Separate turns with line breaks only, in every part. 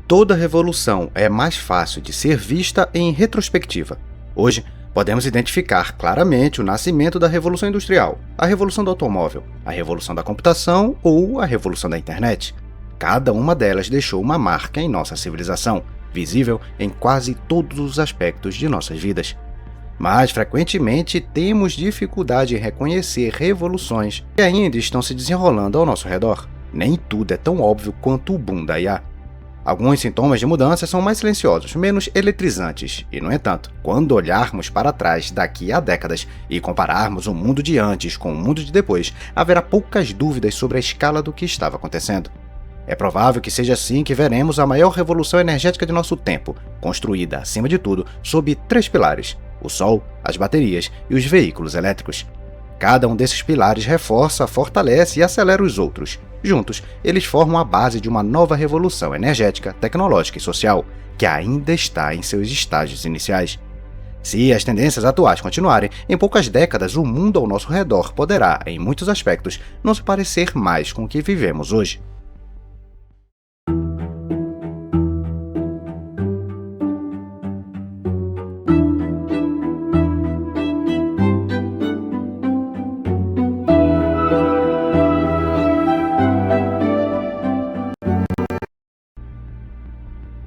Toda revolução é mais fácil de ser vista em retrospectiva. Hoje, podemos identificar claramente o nascimento da Revolução Industrial, a Revolução do Automóvel, a Revolução da Computação ou a Revolução da Internet. Cada uma delas deixou uma marca em nossa civilização, visível em quase todos os aspectos de nossas vidas. Mas, frequentemente, temos dificuldade em reconhecer revoluções que ainda estão se desenrolando ao nosso redor. Nem tudo é tão óbvio quanto o boom da IA. Alguns sintomas de mudança são mais silenciosos, menos eletrizantes, e, no entanto, quando olharmos para trás daqui a décadas e compararmos o mundo de antes com o mundo de depois, haverá poucas dúvidas sobre a escala do que estava acontecendo. É provável que seja assim que veremos a maior revolução energética de nosso tempo, construída, acima de tudo, sob 3 pilares: o Sol, as baterias e os veículos elétricos. Cada um desses pilares reforça, fortalece e acelera os outros. Juntos, eles formam a base de uma nova revolução energética, tecnológica e social, que ainda está em seus estágios iniciais. Se as tendências atuais continuarem, em poucas décadas o mundo ao nosso redor poderá, em muitos aspectos, não se parecer mais com o que vivemos hoje.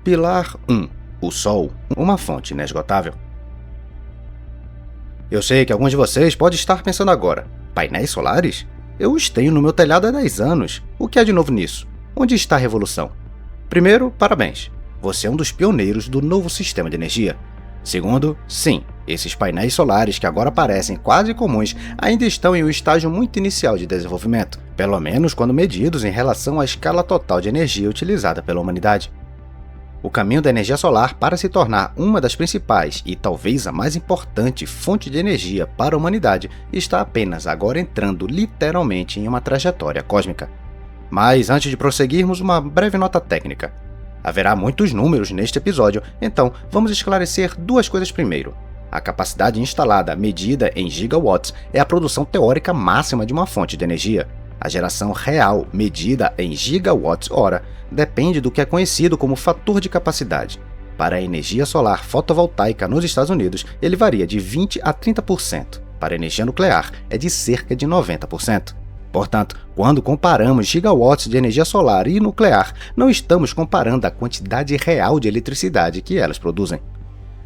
Pilar 1. O Sol, uma fonte inesgotável. Eu sei que alguns de vocês podem estar pensando agora: painéis solares? Eu os tenho no meu telhado há 10 anos. O que há de novo nisso? Onde está a revolução? Primeiro, parabéns. Você é um dos pioneiros do novo sistema de energia. Segundo, sim, esses painéis solares que agora parecem quase comuns ainda estão em um estágio muito inicial de desenvolvimento, pelo menos quando medidos em relação à escala total de energia utilizada pela humanidade. O caminho da energia solar para se tornar uma das principais e talvez a mais importante fonte de energia para a humanidade está apenas agora entrando literalmente em uma trajetória cósmica. Mas antes de prosseguirmos, uma breve nota técnica. Haverá muitos números neste episódio, então vamos esclarecer 2 coisas primeiro. A capacidade instalada, medida em gigawatts, é a produção teórica máxima de uma fonte de energia. A geração real, medida em gigawatts-hora, depende do que é conhecido como fator de capacidade. Para a energia solar fotovoltaica nos Estados Unidos, ele varia de 20% a 30%. Para a energia nuclear, é de cerca de 90%. Portanto, quando comparamos gigawatts de energia solar e nuclear, não estamos comparando a quantidade real de eletricidade que elas produzem.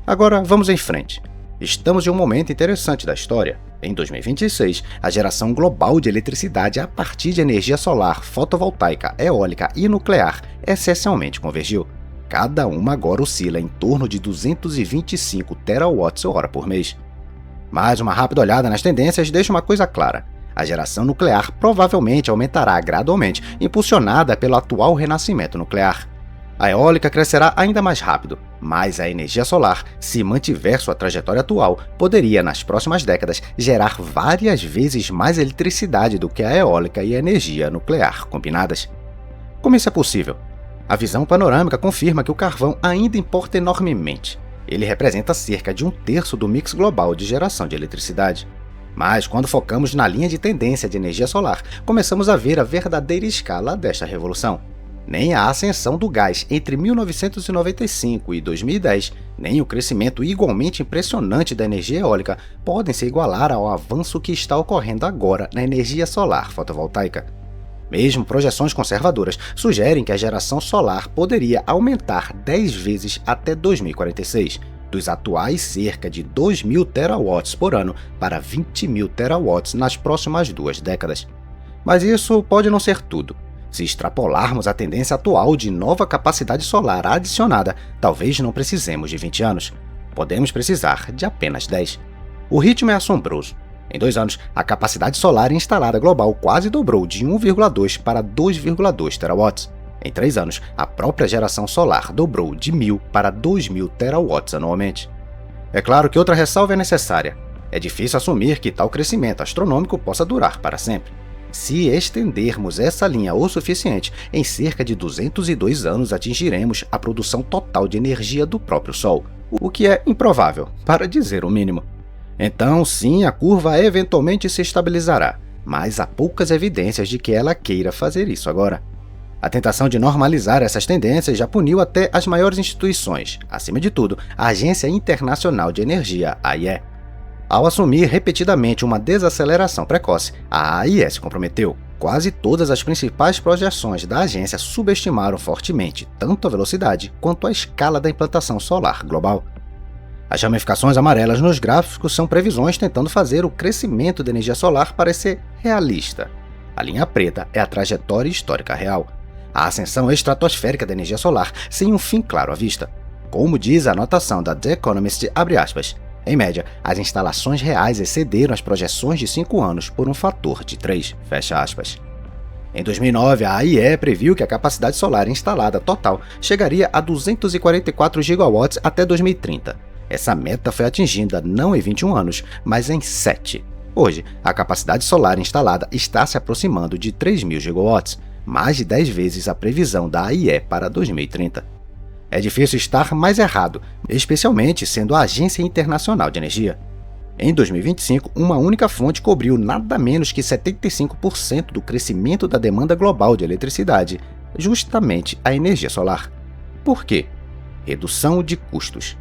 Agora, vamos em frente. Estamos em um momento interessante da história. Em 2026, a geração global de eletricidade a partir de energia solar, fotovoltaica, eólica e nuclear essencialmente convergiu. Cada uma agora oscila em torno de 225 terawatts-hora por mês. Mas uma rápida olhada nas tendências deixa uma coisa clara. A geração nuclear provavelmente aumentará gradualmente, impulsionada pelo atual renascimento nuclear. A eólica crescerá ainda mais rápido, mas a energia solar, se mantiver sua trajetória atual, poderia, nas próximas décadas, gerar várias vezes mais eletricidade do que a eólica e a energia nuclear combinadas. Como isso é possível? A visão panorâmica confirma que o carvão ainda importa enormemente. Ele representa cerca de 1/3 do mix global de geração de eletricidade. Mas quando focamos na linha de tendência de energia solar, começamos a ver a verdadeira escala desta revolução. Nem a ascensão do gás entre 1995 e 2010, nem o crescimento igualmente impressionante da energia eólica podem se igualar ao avanço que está ocorrendo agora na energia solar fotovoltaica. Mesmo projeções conservadoras sugerem que a geração solar poderia aumentar 10 vezes até 2046, dos atuais cerca de 2.000 terawatts por ano para 20.000 terawatts nas próximas 2 décadas. Mas isso pode não ser tudo. Se extrapolarmos a tendência atual de nova capacidade solar adicionada, talvez não precisemos de 20 anos. Podemos precisar de apenas 10. O ritmo é assombroso. Em 2 anos, a capacidade solar instalada global quase dobrou de 1,2 para 2,2 terawatts. Em 3 anos, a própria geração solar dobrou de 1.000 para 2.000 terawatts anualmente. É claro que outra ressalva é necessária. É difícil assumir que tal crescimento astronômico possa durar para sempre. Se estendermos essa linha o suficiente, em cerca de 202 anos atingiremos a produção total de energia do próprio Sol, o que é improvável, para dizer o mínimo. Então, sim, a curva eventualmente se estabilizará, mas há poucas evidências de que ela queira fazer isso agora. A tentação de normalizar essas tendências já puniu até as maiores instituições, acima de tudo, a Agência Internacional de Energia, AIE. Ao assumir repetidamente uma desaceleração precoce, a AIE se comprometeu. Quase todas as principais projeções da agência subestimaram fortemente tanto a velocidade quanto a escala da implantação solar global. As ramificações amarelas nos gráficos são previsões tentando fazer o crescimento da energia solar parecer realista. A linha preta é a trajetória histórica real. A ascensão estratosférica da energia solar sem um fim claro à vista. Como diz a anotação da The Economist, abre aspas, em média, as instalações reais excederam as projeções de 5 anos por um fator de 3, fecha aspas. Em 2009, a AIE previu que a capacidade solar instalada total chegaria a 244 gigawatts até 2030. Essa meta foi atingida não em 21 anos, mas em 7. Hoje, a capacidade solar instalada está se aproximando de 3.000 gigawatts, mais de 10 vezes a previsão da AIE para 2030. É difícil estar mais errado, especialmente sendo a Agência Internacional de Energia. Em 2025, uma única fonte cobriu nada menos que 75% do crescimento da demanda global de eletricidade, justamente a energia solar. Por quê? Redução de custos.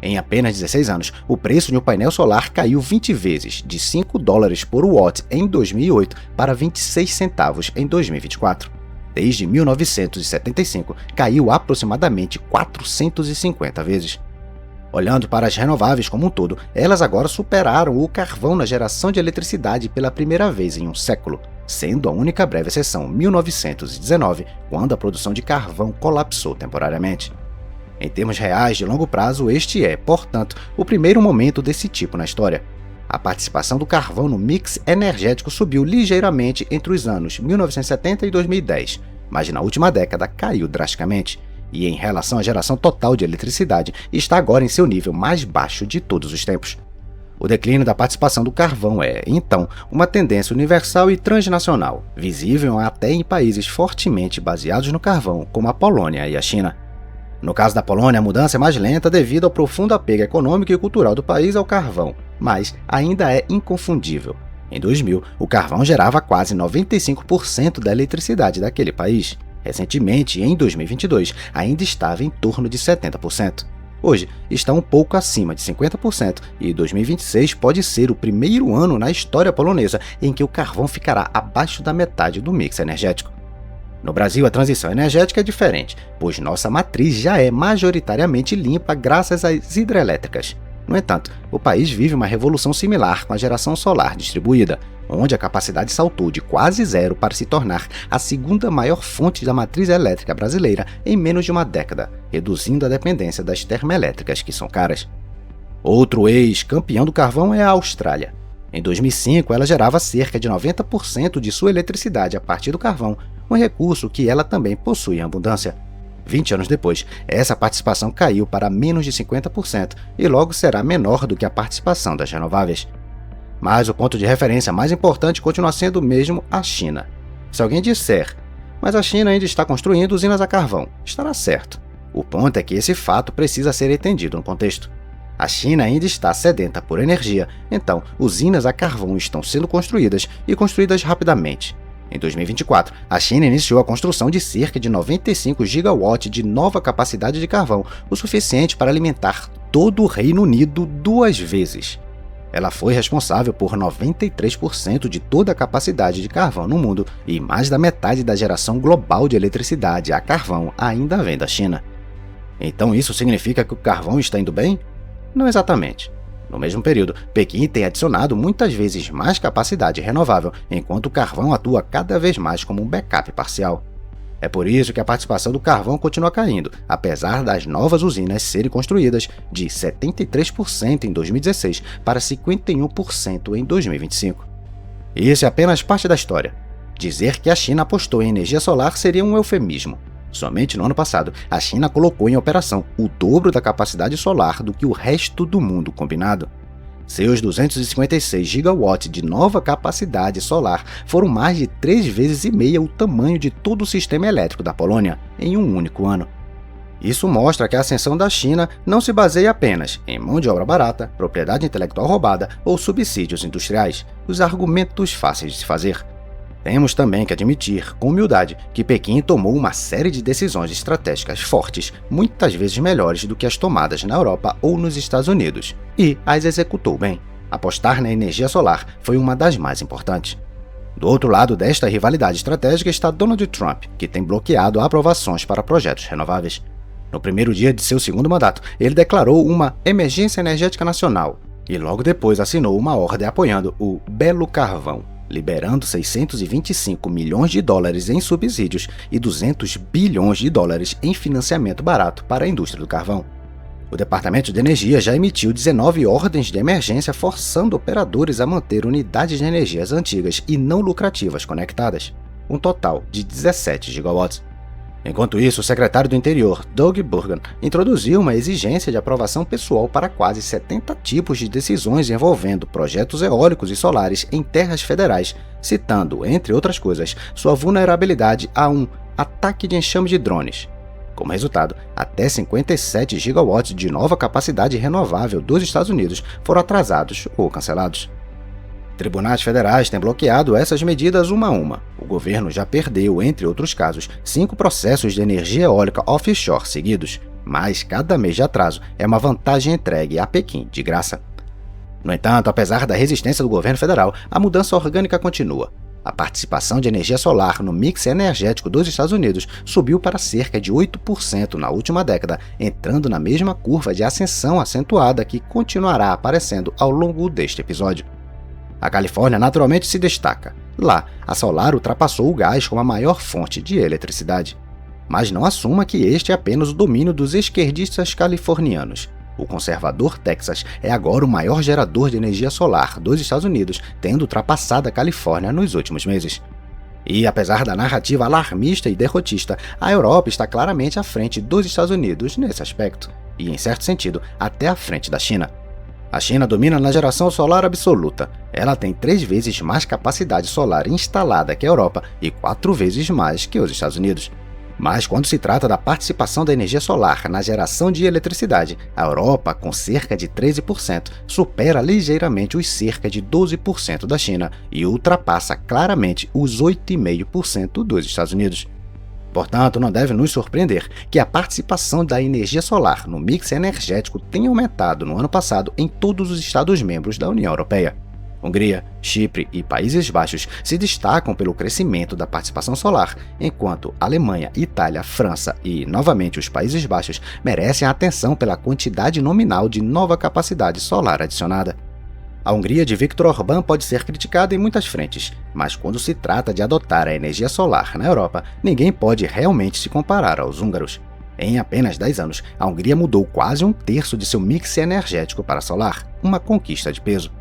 Em apenas 16 anos, o preço de um painel solar caiu 20 vezes, de $5 por watt em 2008 para 26 centavos em 2024. Desde 1975, caiu aproximadamente 450 vezes. Olhando para as renováveis como um todo, elas agora superaram o carvão na geração de eletricidade pela primeira vez em um século, sendo a única breve exceção 1919, quando a produção de carvão colapsou temporariamente. Em termos reais de longo prazo, este é, portanto, o primeiro momento desse tipo na história. A participação do carvão no mix energético subiu ligeiramente entre os anos 1970 e 2010, mas na última década caiu drasticamente, e em relação à geração total de eletricidade, está agora em seu nível mais baixo de todos os tempos. O declínio da participação do carvão é, então, uma tendência universal e transnacional, visível até em países fortemente baseados no carvão, como a Polônia e a China. No caso da Polônia, a mudança é mais lenta devido ao profundo apego econômico e cultural do país ao carvão, mas ainda é inconfundível. Em 2000, o carvão gerava quase 95% da eletricidade daquele país. Recentemente, em 2022, ainda estava em torno de 70%. Hoje, está um pouco acima de 50% e 2026 pode ser o primeiro ano na história polonesa em que o carvão ficará abaixo da metade do mix energético. No Brasil, a transição energética é diferente, pois nossa matriz já é majoritariamente limpa graças às hidrelétricas. No entanto, o país vive uma revolução similar com a geração solar distribuída, onde a capacidade saltou de quase zero para se tornar a segunda maior fonte da matriz elétrica brasileira em menos de uma década, reduzindo a dependência das termoelétricas, que são caras. Outro ex-campeão do carvão é a Austrália. Em 2005, ela gerava cerca de 90% de sua eletricidade a partir do carvão, um recurso que ela também possui em abundância. 20 anos depois, essa participação caiu para menos de 50% e logo será menor do que a participação das renováveis. Mas o ponto de referência mais importante continua sendo mesmo a China. Se alguém disser, mas a China ainda está construindo usinas a carvão, estará certo. O ponto é que esse fato precisa ser entendido no contexto. A China ainda está sedenta por energia, então usinas a carvão estão sendo construídas e construídas rapidamente. Em 2024, a China iniciou a construção de cerca de 95 gigawatts de nova capacidade de carvão, o suficiente para alimentar todo o Reino Unido 2 vezes. Ela foi responsável por 93% de toda a capacidade de carvão no mundo e mais da metade da geração global de eletricidade a carvão ainda vem da China. Então isso significa que o carvão está indo bem? Não exatamente. No mesmo período, Pequim tem adicionado muitas vezes mais capacidade renovável, enquanto o carvão atua cada vez mais como um backup parcial. É por isso que a participação do carvão continua caindo, apesar das novas usinas serem construídas de 73% em 2016 para 51% em 2025. Isso é apenas parte da história. Dizer que a China apostou em energia solar seria um eufemismo. Somente no ano passado, a China colocou em operação o dobro da capacidade solar do que o resto do mundo combinado. Seus 256 gigawatts de nova capacidade solar foram mais de 3,5 vezes o tamanho de todo o sistema elétrico da Polônia em um único ano. Isso mostra que a ascensão da China não se baseia apenas em mão de obra barata, propriedade intelectual roubada ou subsídios industriais, os argumentos fáceis de se fazer. Temos também que admitir, com humildade, que Pequim tomou uma série de decisões estratégicas fortes, muitas vezes melhores do que as tomadas na Europa ou nos Estados Unidos, e as executou bem. Apostar na energia solar foi uma das mais importantes. Do outro lado desta rivalidade estratégica está Donald Trump, que tem bloqueado aprovações para projetos renováveis. No primeiro dia de seu segundo mandato, ele declarou uma emergência energética nacional e logo depois assinou uma ordem apoiando o Belo Carvão, liberando 625 milhões de dólares em subsídios e 200 bilhões de dólares em financiamento barato para a indústria do carvão. O Departamento de Energia já emitiu 19 ordens de emergência forçando operadores a manter unidades de energias antigas e não lucrativas conectadas, um total de 17 gigawatts. Enquanto isso, o secretário do Interior, Doug Burgum, introduziu uma exigência de aprovação pessoal para quase 70 tipos de decisões envolvendo projetos eólicos e solares em terras federais, citando, entre outras coisas, sua vulnerabilidade a um ataque de enxame de drones. Como resultado, até 57 gigawatts de nova capacidade renovável dos Estados Unidos foram atrasados ou cancelados. Tribunais federais têm bloqueado essas medidas uma a uma. O governo já perdeu, entre outros casos, 5 processos de energia eólica offshore seguidos, mas cada mês de atraso é uma vantagem entregue a Pequim de graça. No entanto, apesar da resistência do governo federal, a mudança orgânica continua. A participação de energia solar no mix energético dos Estados Unidos subiu para cerca de 8% na última década, entrando na mesma curva de ascensão acentuada que continuará aparecendo ao longo deste episódio. A Califórnia naturalmente se destaca. Lá, a solar ultrapassou o gás como a maior fonte de eletricidade. Mas não assuma que este é apenas o domínio dos esquerdistas californianos. O conservador Texas é agora o maior gerador de energia solar dos Estados Unidos, tendo ultrapassado a Califórnia nos últimos meses. E, apesar da narrativa alarmista e derrotista, a Europa está claramente à frente dos Estados Unidos nesse aspecto, e, em certo sentido, até à frente da China. A China domina na geração solar absoluta. Ela tem 3 vezes mais capacidade solar instalada que a Europa e 4 vezes mais que os Estados Unidos. Mas quando se trata da participação da energia solar na geração de eletricidade, a Europa, com cerca de 13%, supera ligeiramente os cerca de 12% da China e ultrapassa claramente os 8,5% dos Estados Unidos. Portanto, não deve nos surpreender que a participação da energia solar no mix energético tenha aumentado no ano passado em todos os Estados-membros da União Europeia. Hungria, Chipre e Países Baixos se destacam pelo crescimento da participação solar, enquanto Alemanha, Itália, França e, novamente, os Países Baixos merecem a atenção pela quantidade nominal de nova capacidade solar adicionada. A Hungria de Viktor Orbán pode ser criticada em muitas frentes, mas quando se trata de adotar a energia solar na Europa, ninguém pode realmente se comparar aos húngaros. Em apenas 10 anos, a Hungria mudou quase 1/3 de seu mix energético para solar, uma conquista de peso.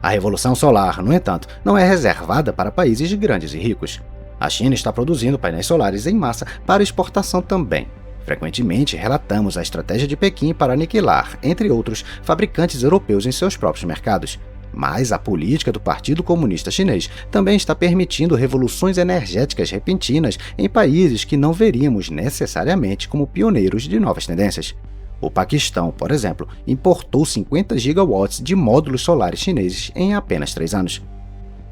A revolução solar, no entanto, não é reservada para países grandes e ricos. A China está produzindo painéis solares em massa para exportação também. Frequentemente relatamos a estratégia de Pequim para aniquilar, entre outros, fabricantes europeus em seus próprios mercados. Mas a política do Partido Comunista Chinês também está permitindo revoluções energéticas repentinas em países que não veríamos necessariamente como pioneiros de novas tendências. O Paquistão, por exemplo, importou 50 gigawatts de módulos solares chineses em apenas 3 anos.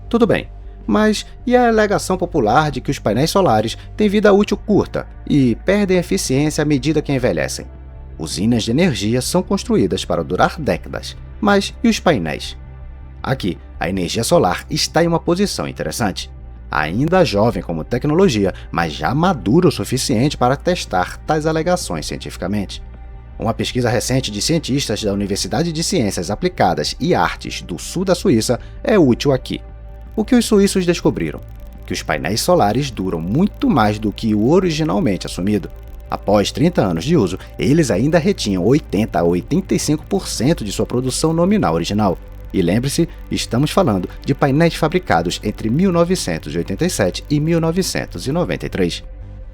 Tudo bem, mas e a alegação popular de que os painéis solares têm vida útil curta e perdem eficiência à medida que envelhecem? Usinas de energia são construídas para durar décadas, mas e os painéis? Aqui, a energia solar está em uma posição interessante. Ainda jovem como tecnologia, mas já madura o suficiente para testar tais alegações cientificamente. Uma pesquisa recente de cientistas da Universidade de Ciências Aplicadas e Artes do sul da Suíça é útil aqui. O que os suíços descobriram? Que os painéis solares duram muito mais do que o originalmente assumido. Após 30 anos de uso, eles ainda retinham 80 a 85% de sua produção nominal original. E lembre-se, estamos falando de painéis fabricados entre 1987 e 1993.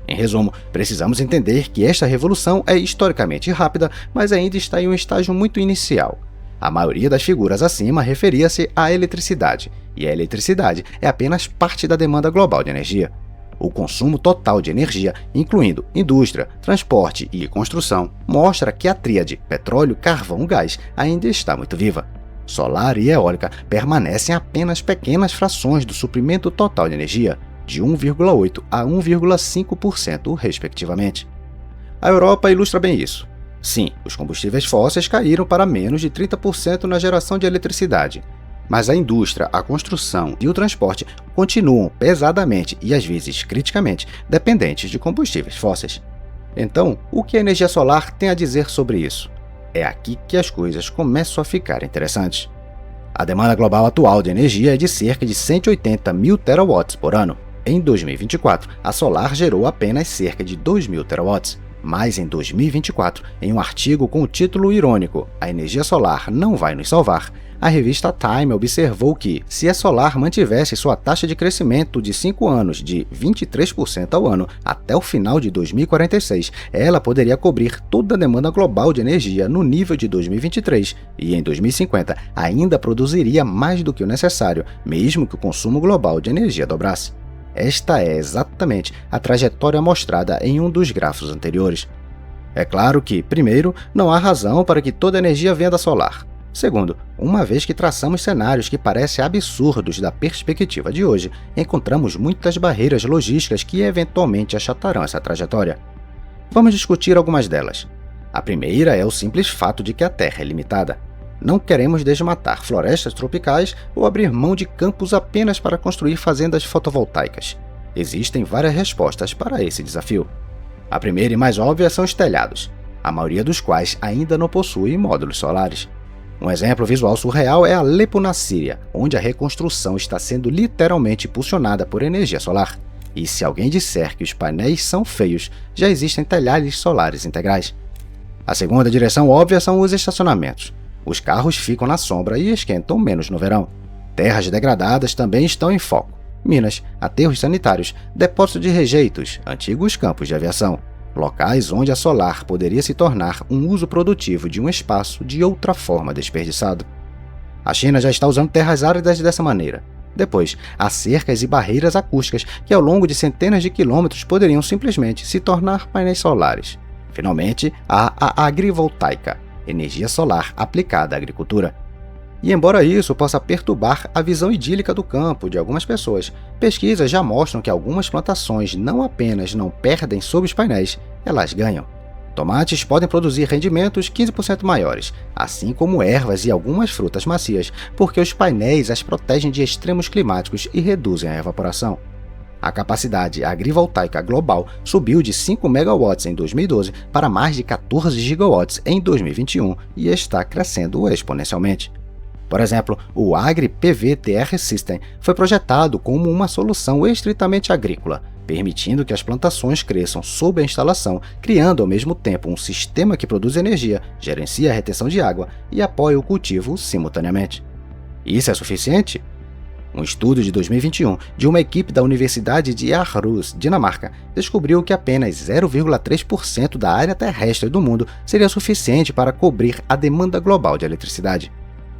Em resumo, precisamos entender que esta revolução é historicamente rápida, mas ainda está em um estágio muito inicial. A maioria das figuras acima referia-se à eletricidade, e a eletricidade é apenas parte da demanda global de energia. O consumo total de energia, incluindo indústria, transporte e construção, mostra que a tríade petróleo, carvão, gás ainda está muito viva. solar e eólica permanecem apenas pequenas frações do suprimento total de energia, de 1,8% a 1,5%, respectivamente. A Europa ilustra bem isso. Sim, os combustíveis fósseis caíram para menos de 30% na geração de eletricidade, mas a indústria, a construção e o transporte continuam pesadamente e às vezes criticamente dependentes de combustíveis fósseis. Então, o que a energia solar tem a dizer sobre isso? É aqui que as coisas começam a ficar interessantes. A demanda global atual de energia é de cerca de 180 mil terawatts por ano. Em 2024, a solar gerou apenas cerca de 2 mil terawatts. Mas em 2024, em um artigo com o título irônico "A energia solar não vai nos salvar", a revista Time observou que, se a solar mantivesse sua taxa de crescimento de 5 anos de 23% ao ano até o final de 2046, ela poderia cobrir toda a demanda global de energia no nível de 2023 e, em 2050, ainda produziria mais do que o necessário, mesmo que o consumo global de energia dobrasse. Esta é exatamente a trajetória mostrada em um dos gráficos anteriores. É claro que, primeiro, não há razão para que toda a energia venha da solar. Segundo, uma vez que traçamos cenários que parecem absurdos da perspectiva de hoje, encontramos muitas barreiras logísticas que eventualmente achatarão essa trajetória. Vamos discutir algumas delas. A primeira é o simples fato de que a Terra é limitada. Não queremos desmatar florestas tropicais ou abrir mão de campos apenas para construir fazendas fotovoltaicas. Existem várias respostas para esse desafio. A primeira e mais óbvia são os telhados, a maioria dos quais ainda não possui módulos solares. Um exemplo visual surreal é Alepo, na Síria, onde a reconstrução está sendo literalmente impulsionada por energia solar. E se alguém disser que os painéis são feios, já existem telhados solares integrais. A segunda direção óbvia são os estacionamentos. Os carros ficam na sombra e esquentam menos no verão. Terras degradadas também estão em foco. Minas, aterros sanitários, depósitos de rejeitos, antigos campos de aviação. Locais onde a solar poderia se tornar um uso produtivo de um espaço de outra forma desperdiçado. A China já está usando terras áridas dessa maneira. Depois, há cercas e barreiras acústicas que ao longo de centenas de quilômetros poderiam simplesmente se tornar painéis solares. Finalmente, há a agrivoltaica, energia solar aplicada à agricultura. E embora isso possa perturbar a visão idílica do campo de algumas pessoas, pesquisas já mostram que algumas plantações não apenas não perdem sob os painéis, elas ganham. Tomates podem produzir rendimentos 15% maiores, assim como ervas e algumas frutas macias, porque os painéis as protegem de extremos climáticos e reduzem a evaporação. A capacidade agrivoltaica global subiu de 5 megawatts em 2012 para mais de 14 gigawatts em 2021 e está crescendo exponencialmente. Por exemplo, o Agri-PV-TR System foi projetado como uma solução estritamente agrícola, permitindo que as plantações cresçam sob a instalação, criando ao mesmo tempo um sistema que produz energia, gerencia a retenção de água e apoia o cultivo simultaneamente. Isso é suficiente? Um estudo de 2021 de uma equipe da Universidade de Aarhus, Dinamarca, descobriu que apenas 0,3% da área terrestre do mundo seria suficiente para cobrir a demanda global de eletricidade.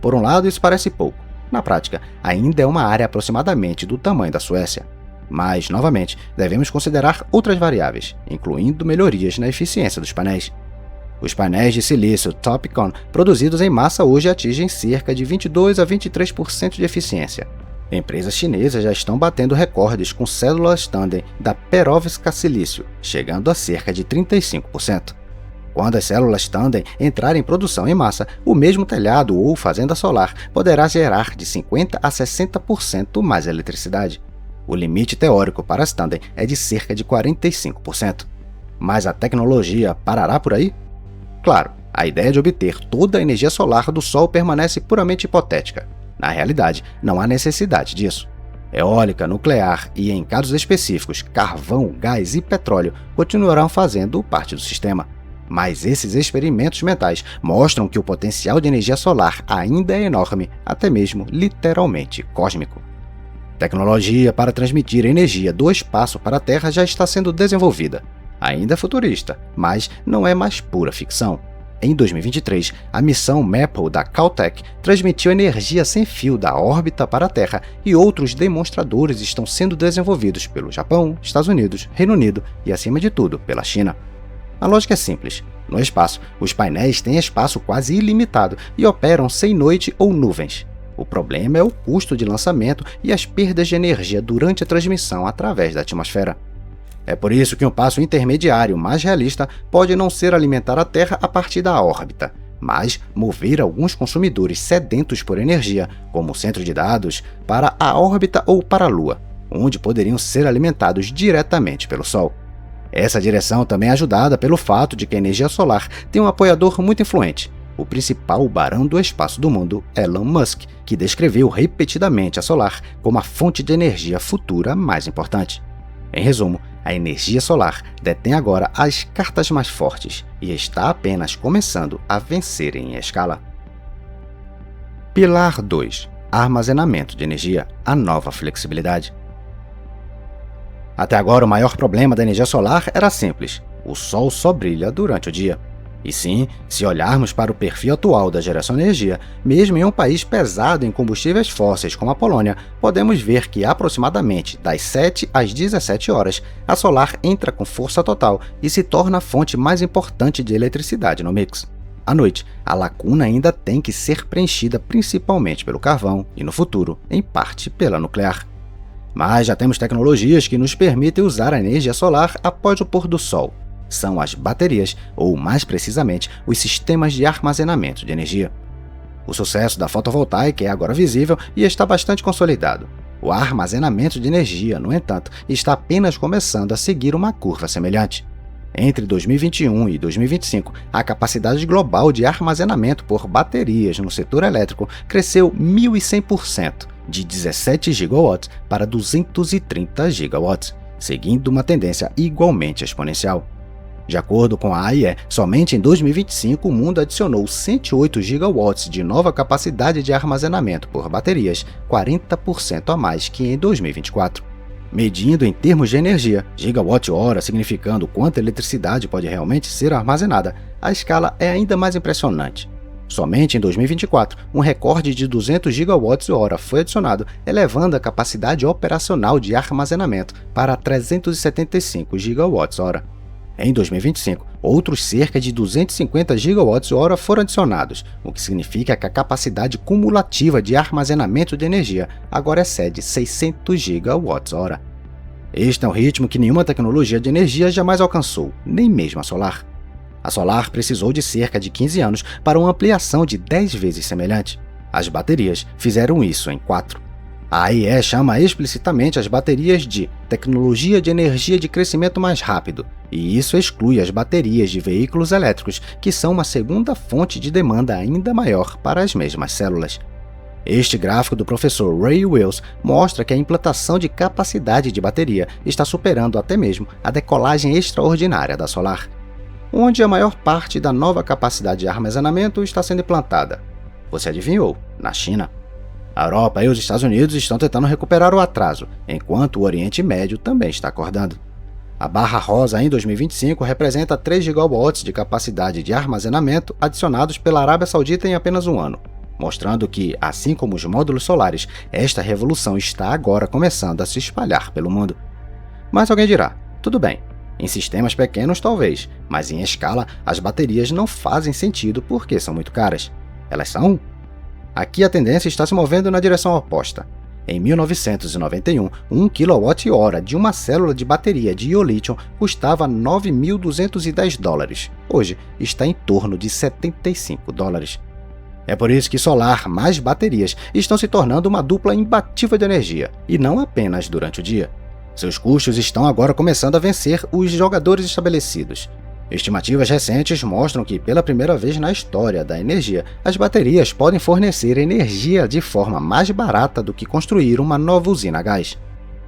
Por um lado, isso parece pouco. Na prática, ainda é uma área aproximadamente do tamanho da Suécia. Mas, novamente, devemos considerar outras variáveis, incluindo melhorias na eficiência dos painéis. Os painéis de silício TOPCon produzidos em massa hoje atingem cerca de 22 a 23% de eficiência. Empresas chinesas já estão batendo recordes com células tandem da Perovska Silício, chegando a cerca de 35%. Quando as células tandem entrarem em produção em massa, o mesmo telhado ou fazenda solar poderá gerar de 50% a 60% mais eletricidade. O limite teórico para as tandem é de cerca de 45%. Mas a tecnologia parará por aí? Claro, a ideia de obter toda a energia solar do Sol permanece puramente hipotética. Na realidade, não há necessidade disso. Eólica, nuclear e, em casos específicos, carvão, gás e petróleo continuarão fazendo parte do sistema. Mas esses experimentos mentais mostram que o potencial de energia solar ainda é enorme, até mesmo literalmente cósmico. Tecnologia para transmitir energia do espaço para a Terra já está sendo desenvolvida. Ainda é futurista, mas não é mais pura ficção. Em 2023, a missão MAPLE da Caltech transmitiu energia sem fio da órbita para a Terra e outros demonstradores estão sendo desenvolvidos pelo Japão, Estados Unidos, Reino Unido e, acima de tudo, pela China. A lógica é simples. No espaço, os painéis têm espaço quase ilimitado e operam sem noite ou nuvens. O problema é o custo de lançamento e as perdas de energia durante a transmissão através da atmosfera. É por isso que um passo intermediário mais realista pode não ser alimentar a Terra a partir da órbita, mas mover alguns consumidores sedentos por energia, como o centro de dados, para a órbita ou para a Lua, onde poderiam ser alimentados diretamente pelo Sol. Essa direção também é ajudada pelo fato de que a energia solar tem um apoiador muito influente, o principal barão do espaço do mundo, Elon Musk, que descreveu repetidamente a solar como a fonte de energia futura mais importante. Em resumo, a energia solar detém agora as cartas mais fortes e está apenas começando a vencer em escala. Pilar 2. Armazenamento de energia, a nova flexibilidade. Até agora, o maior problema da energia solar era simples: o Sol só brilha durante o dia. E sim, se olharmos para o perfil atual da geração de energia, mesmo em um país pesado em combustíveis fósseis como a Polônia, podemos ver que aproximadamente das 7 às 17 horas, a solar entra com força total e se torna a fonte mais importante de eletricidade no mix. À noite, a lacuna ainda tem que ser preenchida principalmente pelo carvão e, no futuro, em parte pela nuclear. Mas já temos tecnologias que nos permitem usar a energia solar após o pôr do sol. São as baterias, ou mais precisamente, os sistemas de armazenamento de energia. O sucesso da fotovoltaica é agora visível e está bastante consolidado. O armazenamento de energia, no entanto, está apenas começando a seguir uma curva semelhante. Entre 2021 e 2025, a capacidade global de armazenamento por baterias no setor elétrico cresceu 1.100%, de 17 gigawatts para 230 gigawatts, seguindo uma tendência igualmente exponencial. De acordo com a AIE, somente em 2025 o mundo adicionou 108 gigawatts de nova capacidade de armazenamento por baterias, 40% a mais que em 2024. Medindo em termos de energia, gigawatt-hora significando quanta eletricidade pode realmente ser armazenada, a escala é ainda mais impressionante. Somente em 2024, um recorde de 200 gigawatts-hora foi adicionado, elevando a capacidade operacional de armazenamento para 375 gigawatts-hora. Em 2025, outros cerca de 250 gigawatts-hora foram adicionados, o que significa que a capacidade cumulativa de armazenamento de energia agora excede 600 gigawatts-hora. Este é um ritmo que nenhuma tecnologia de energia jamais alcançou, nem mesmo a solar. A solar precisou de cerca de 15 anos para uma ampliação de 10 vezes semelhante. As baterias fizeram isso em 4. A AIE chama explicitamente as baterias de tecnologia de energia de crescimento mais rápido, e isso exclui as baterias de veículos elétricos, que são uma segunda fonte de demanda ainda maior para as mesmas células. Este gráfico do professor Ray Wills mostra que a implantação de capacidade de bateria está superando até mesmo a decolagem extraordinária da solar. Onde a maior parte da nova capacidade de armazenamento está sendo implantada? Você adivinhou? Na China. A Europa e os Estados Unidos estão tentando recuperar o atraso, enquanto o Oriente Médio também está acordando. A barra rosa em 2025 representa 3 gigawatts de capacidade de armazenamento adicionados pela Arábia Saudita em apenas um ano, mostrando que, assim como os módulos solares, esta revolução está agora começando a se espalhar pelo mundo. Mas alguém dirá, tudo bem, em sistemas pequenos talvez, mas em escala as baterias não fazem sentido porque são muito caras. Elas são? Aqui a tendência está se movendo na direção oposta. Em 1991, 1 kWh de uma célula de bateria de íon-lítio custava 9.210 dólares. Hoje está em torno de 75 dólares. É por isso que solar mais baterias estão se tornando uma dupla imbatível de energia, e não apenas durante o dia. Seus custos estão agora começando a vencer os jogadores estabelecidos. Estimativas recentes mostram que, pela primeira vez na história da energia, as baterias podem fornecer energia de forma mais barata do que construir uma nova usina a gás.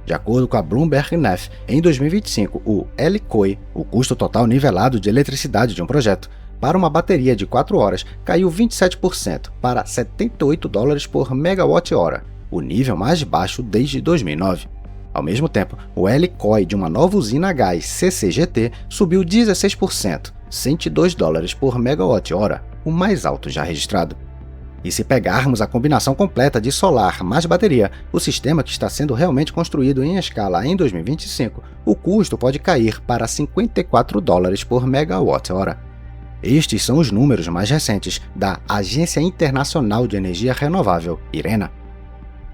De acordo com a Bloomberg NEF, em 2025, o LCOE, o custo total nivelado de eletricidade de um projeto, para uma bateria de 4 horas, caiu 27% para 78 dólares por megawatt-hora, o nível mais baixo desde 2009. Ao mesmo tempo, o LCOE de uma nova usina a gás CCGT subiu 16%, 102 dólares por megawatt-hora, o mais alto já registrado. E se pegarmos a combinação completa de solar mais bateria, o sistema que está sendo realmente construído em escala em 2025, o custo pode cair para 54 dólares por megawatt-hora. Estes são os números mais recentes da Agência Internacional de Energia Renovável, IRENA.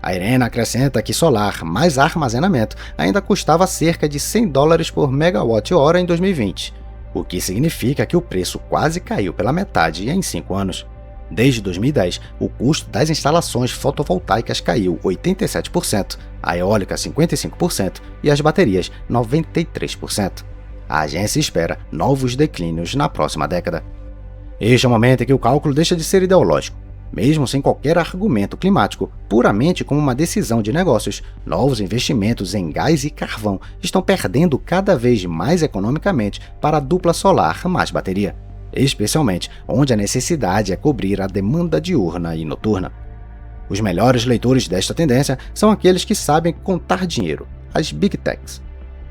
A IRENA acrescenta que solar mais armazenamento ainda custava cerca de $100 por megawatt-hora em 2020, o que significa que o preço quase caiu pela metade em 5 anos. Desde 2010, o custo das instalações fotovoltaicas caiu 87%, a eólica 55% e as baterias 93%. A agência espera novos declínios na próxima década. Este é o momento em que o cálculo deixa de ser ideológico. Mesmo sem qualquer argumento climático, puramente como uma decisão de negócios, novos investimentos em gás e carvão estão perdendo cada vez mais economicamente para a dupla solar mais bateria, especialmente onde a necessidade é cobrir a demanda diurna e noturna. Os melhores leitores desta tendência são aqueles que sabem contar dinheiro, as Big Techs.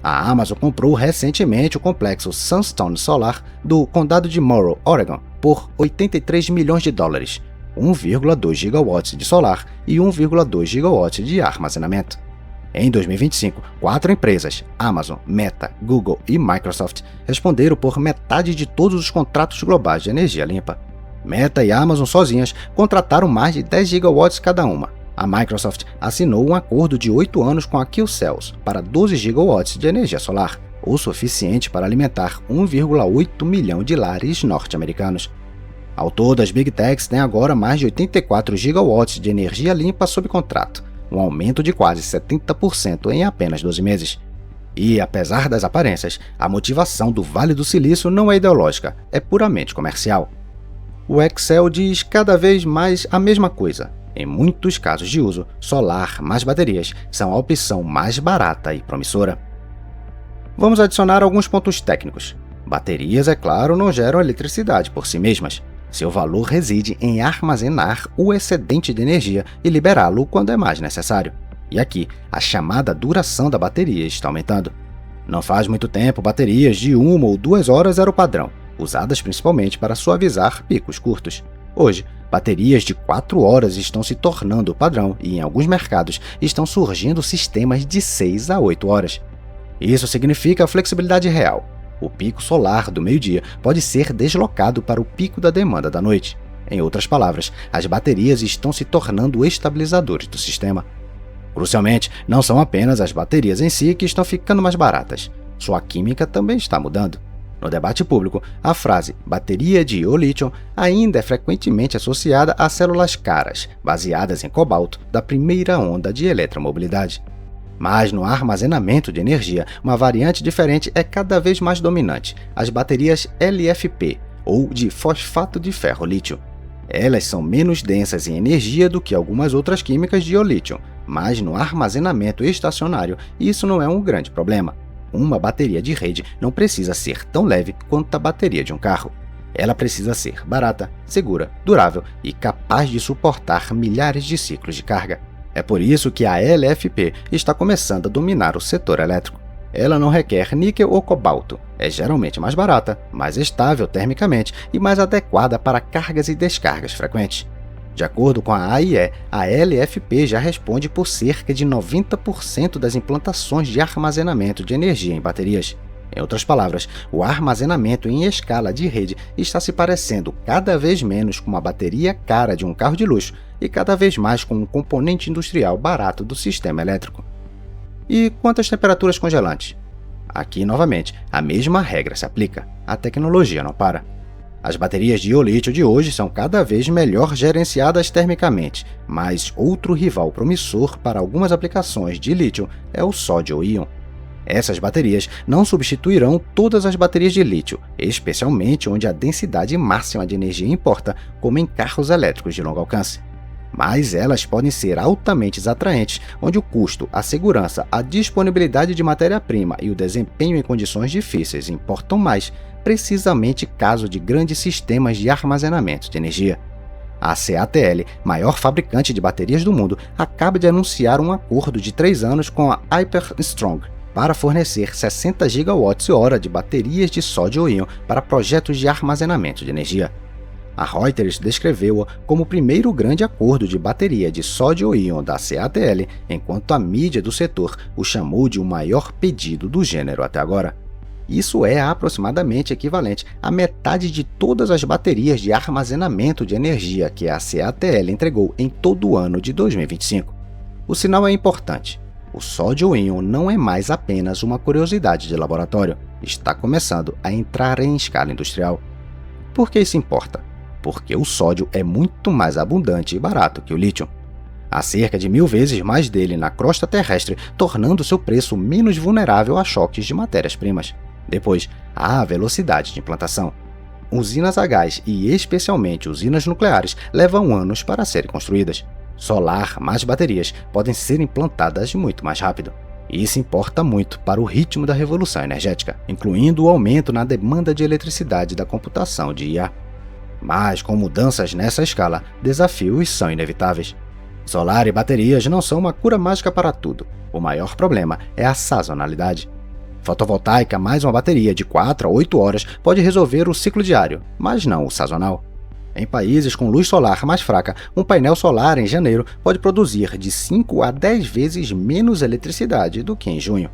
A Amazon comprou recentemente o complexo Sunstone Solar do condado de Monroe, Oregon, por $83 milhões, 1,2 gigawatts de solar e 1,2 gigawatts de armazenamento. Em 2025, 4 empresas, Amazon, Meta, Google e Microsoft, responderam por metade de todos os contratos globais de energia limpa. Meta e Amazon sozinhas contrataram mais de 10 gigawatts cada uma. A Microsoft assinou um acordo de 8 anos com a QCells para 12 gigawatts de energia solar, o suficiente para alimentar 1,8 milhão de lares norte-americanos. Ao todo, as Big Techs têm agora mais de 84 gigawatts de energia limpa sob contrato, um aumento de quase 70% em apenas 12 meses. E, apesar das aparências, a motivação do Vale do Silício não é ideológica, é puramente comercial. O Excel diz cada vez mais a mesma coisa. Em muitos casos de uso, solar mais baterias são a opção mais barata e promissora. Vamos adicionar alguns pontos técnicos. Baterias, é claro, não geram eletricidade por si mesmas. Seu valor reside em armazenar o excedente de energia e liberá-lo quando é mais necessário. E aqui, a chamada duração da bateria está aumentando. Não faz muito tempo, baterias de 1 ou 2 horas eram o padrão, usadas principalmente para suavizar picos curtos. Hoje, baterias de 4 horas estão se tornando o padrão e, em alguns mercados, estão surgindo sistemas de 6 a 8 horas. Isso significa flexibilidade real. O pico solar do meio-dia pode ser deslocado para o pico da demanda da noite. Em outras palavras, as baterias estão se tornando estabilizadores do sistema. Crucialmente, não são apenas as baterias em si que estão ficando mais baratas. Sua química também está mudando. No debate público, a frase bateria de iodo-lítio ainda é frequentemente associada a células caras, baseadas em cobalto, da primeira onda de eletromobilidade. Mas no armazenamento de energia, uma variante diferente é cada vez mais dominante, as baterias LFP, ou de fosfato de ferro-lítio. Elas são menos densas em energia do que algumas outras químicas de iodo-lítio, mas no armazenamento estacionário isso não é um grande problema. Uma bateria de rede não precisa ser tão leve quanto a bateria de um carro. Ela precisa ser barata, segura, durável e capaz de suportar milhares de ciclos de carga. É por isso que a LFP está começando a dominar o setor elétrico. Ela não requer níquel ou cobalto, é geralmente mais barata, mais estável termicamente e mais adequada para cargas e descargas frequentes. De acordo com a AIE, a LFP já responde por cerca de 90% das implantações de armazenamento de energia em baterias. Em outras palavras, o armazenamento em escala de rede está se parecendo cada vez menos com uma bateria cara de um carro de luxo e cada vez mais com um componente industrial barato do sistema elétrico. E quanto às temperaturas congelantes? Aqui, novamente, a mesma regra se aplica. A tecnologia não para. As baterias de iodo-lítio de hoje são cada vez melhor gerenciadas termicamente, mas outro rival promissor para algumas aplicações de lítio é o sódio-íon. Essas baterias não substituirão todas as baterias de lítio, especialmente onde a densidade máxima de energia importa, como em carros elétricos de longo alcance. Mas elas podem ser altamente atraentes, onde o custo, a segurança, a disponibilidade de matéria-prima e o desempenho em condições difíceis importam mais, precisamente caso de grandes sistemas de armazenamento de energia. A CATL, maior fabricante de baterias do mundo, acaba de anunciar um acordo de 3 anos com a Hyperstrong para fornecer 60 gigawatts-hora de baterias de sódio-íon para projetos de armazenamento de energia. A Reuters descreveu-a como o primeiro grande acordo de bateria de sódio-íon da CATL, enquanto a mídia do setor o chamou de o maior pedido do gênero até agora. Isso é aproximadamente equivalente à metade de todas as baterias de armazenamento de energia que a CATL entregou em todo o ano de 2025. O sinal é importante. O sódio-íon não é mais apenas uma curiosidade de laboratório, está começando a entrar em escala industrial. Por que isso importa? Porque o sódio é muito mais abundante e barato que o lítio. Há cerca de 1000 vezes mais dele na crosta terrestre, tornando seu preço menos vulnerável a choques de matérias-primas. Depois, há a velocidade de implantação. Usinas a gás e especialmente usinas nucleares levam anos para serem construídas. Solar mais baterias podem ser implantadas muito mais rápido. Isso importa muito para o ritmo da revolução energética, incluindo o aumento na demanda de eletricidade da computação de IA. Mas, com mudanças nessa escala, desafios são inevitáveis. Solar e baterias não são uma cura mágica para tudo. O maior problema é a sazonalidade. Fotovoltaica mais uma bateria de 4 a 8 horas pode resolver o ciclo diário, mas não o sazonal. Em países com luz solar mais fraca, um painel solar em janeiro pode produzir de 5 a 10 vezes menos eletricidade do que em junho.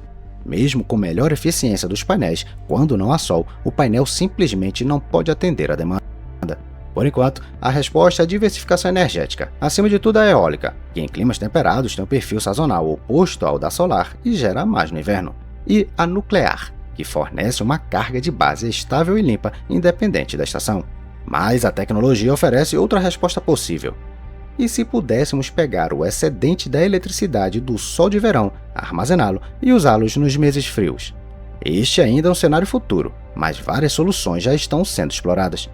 Mesmo com melhor eficiência dos painéis, quando não há sol, o painel simplesmente não pode atender a demanda. Por enquanto, a resposta é a diversificação energética, acima de tudo a eólica, que em climas temperados tem um perfil sazonal oposto ao da solar e gera mais no inverno, e a nuclear, que fornece uma carga de base estável e limpa, independente da estação. Mas a tecnologia oferece outra resposta possível. E se pudéssemos pegar o excedente da eletricidade do sol de verão, armazená-lo e usá-los nos meses frios? Este ainda é um cenário futuro, mas várias soluções já estão sendo exploradas.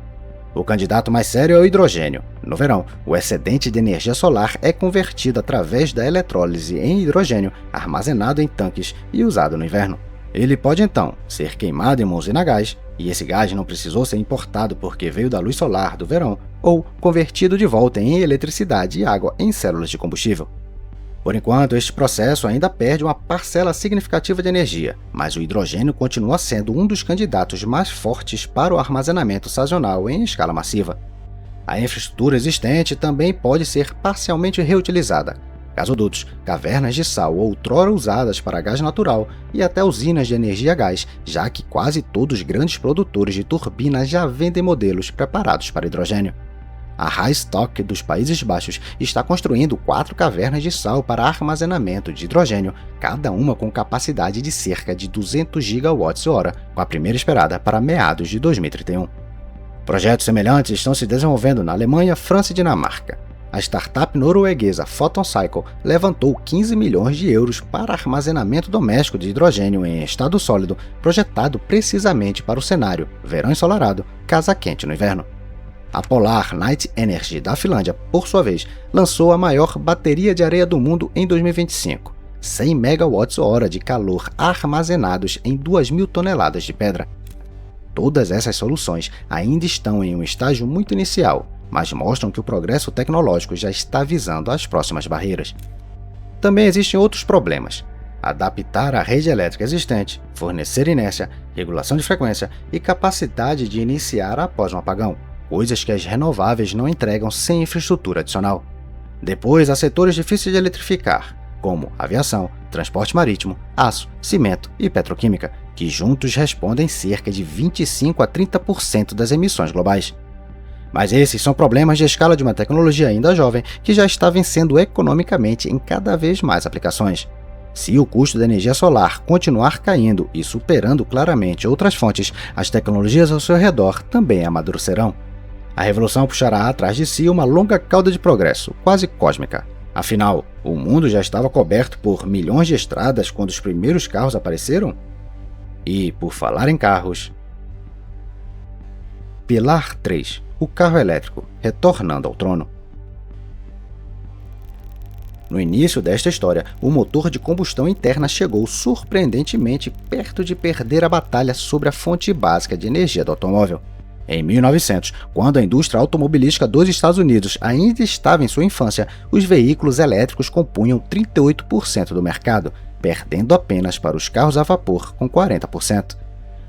O candidato mais sério é o hidrogênio. No verão, o excedente de energia solar é convertido através da eletrólise em hidrogênio, armazenado em tanques e usado no inverno. Ele pode então ser queimado em uma usina a gás, e esse gás não precisou ser importado porque veio da luz solar do verão, ou convertido de volta em eletricidade e água em células de combustível. Por enquanto, este processo ainda perde uma parcela significativa de energia, mas o hidrogênio continua sendo um dos candidatos mais fortes para o armazenamento sazonal em escala massiva. A infraestrutura existente também pode ser parcialmente reutilizada. Gasodutos, cavernas de sal outrora usadas para gás natural e até usinas de energia a gás, já que quase todos os grandes produtores de turbinas já vendem modelos preparados para hidrogênio. A Hystock dos Países Baixos está construindo 4 cavernas de sal para armazenamento de hidrogênio, cada uma com capacidade de cerca de 200 gigawatts-hora, com a primeira esperada para meados de 2031. Projetos semelhantes estão se desenvolvendo na Alemanha, França e Dinamarca. A startup norueguesa Photon Cycle levantou 15 milhões de euros para armazenamento doméstico de hidrogênio em estado sólido, projetado precisamente para o cenário verão ensolarado, casa quente no inverno. A Polar Night Energy da Finlândia, por sua vez, lançou a maior bateria de areia do mundo em 2025, 100 megawatts-hora de calor armazenados em 2.000 toneladas de pedra. Todas essas soluções ainda estão em um estágio muito inicial, mas mostram que o progresso tecnológico já está visando as próximas barreiras. Também existem outros problemas. Adaptar a rede elétrica existente, fornecer inércia, regulação de frequência e capacidade de iniciar após um apagão, coisas que as renováveis não entregam sem infraestrutura adicional. Depois, há setores difíceis de eletrificar, como aviação, transporte marítimo, aço, cimento e petroquímica, que juntos respondem cerca de 25 a 30% das emissões globais. Mas esses são problemas de escala de uma tecnologia ainda jovem que já está vencendo economicamente em cada vez mais aplicações. Se o custo da energia solar continuar caindo e superando claramente outras fontes, as tecnologias ao seu redor também amadurecerão. A revolução puxará atrás de si uma longa cauda de progresso, quase cósmica. Afinal, o mundo já estava coberto por milhões de estradas quando os primeiros carros apareceram? E, por falar em carros... Pilar 3. O carro elétrico, retornando ao trono. No início desta história, o motor de combustão interna chegou surpreendentemente perto de perder a batalha sobre a fonte básica de energia do automóvel. Em 1900, quando a indústria automobilística dos Estados Unidos ainda estava em sua infância, os veículos elétricos compunham 38% do mercado, perdendo apenas para os carros a vapor, com 40%.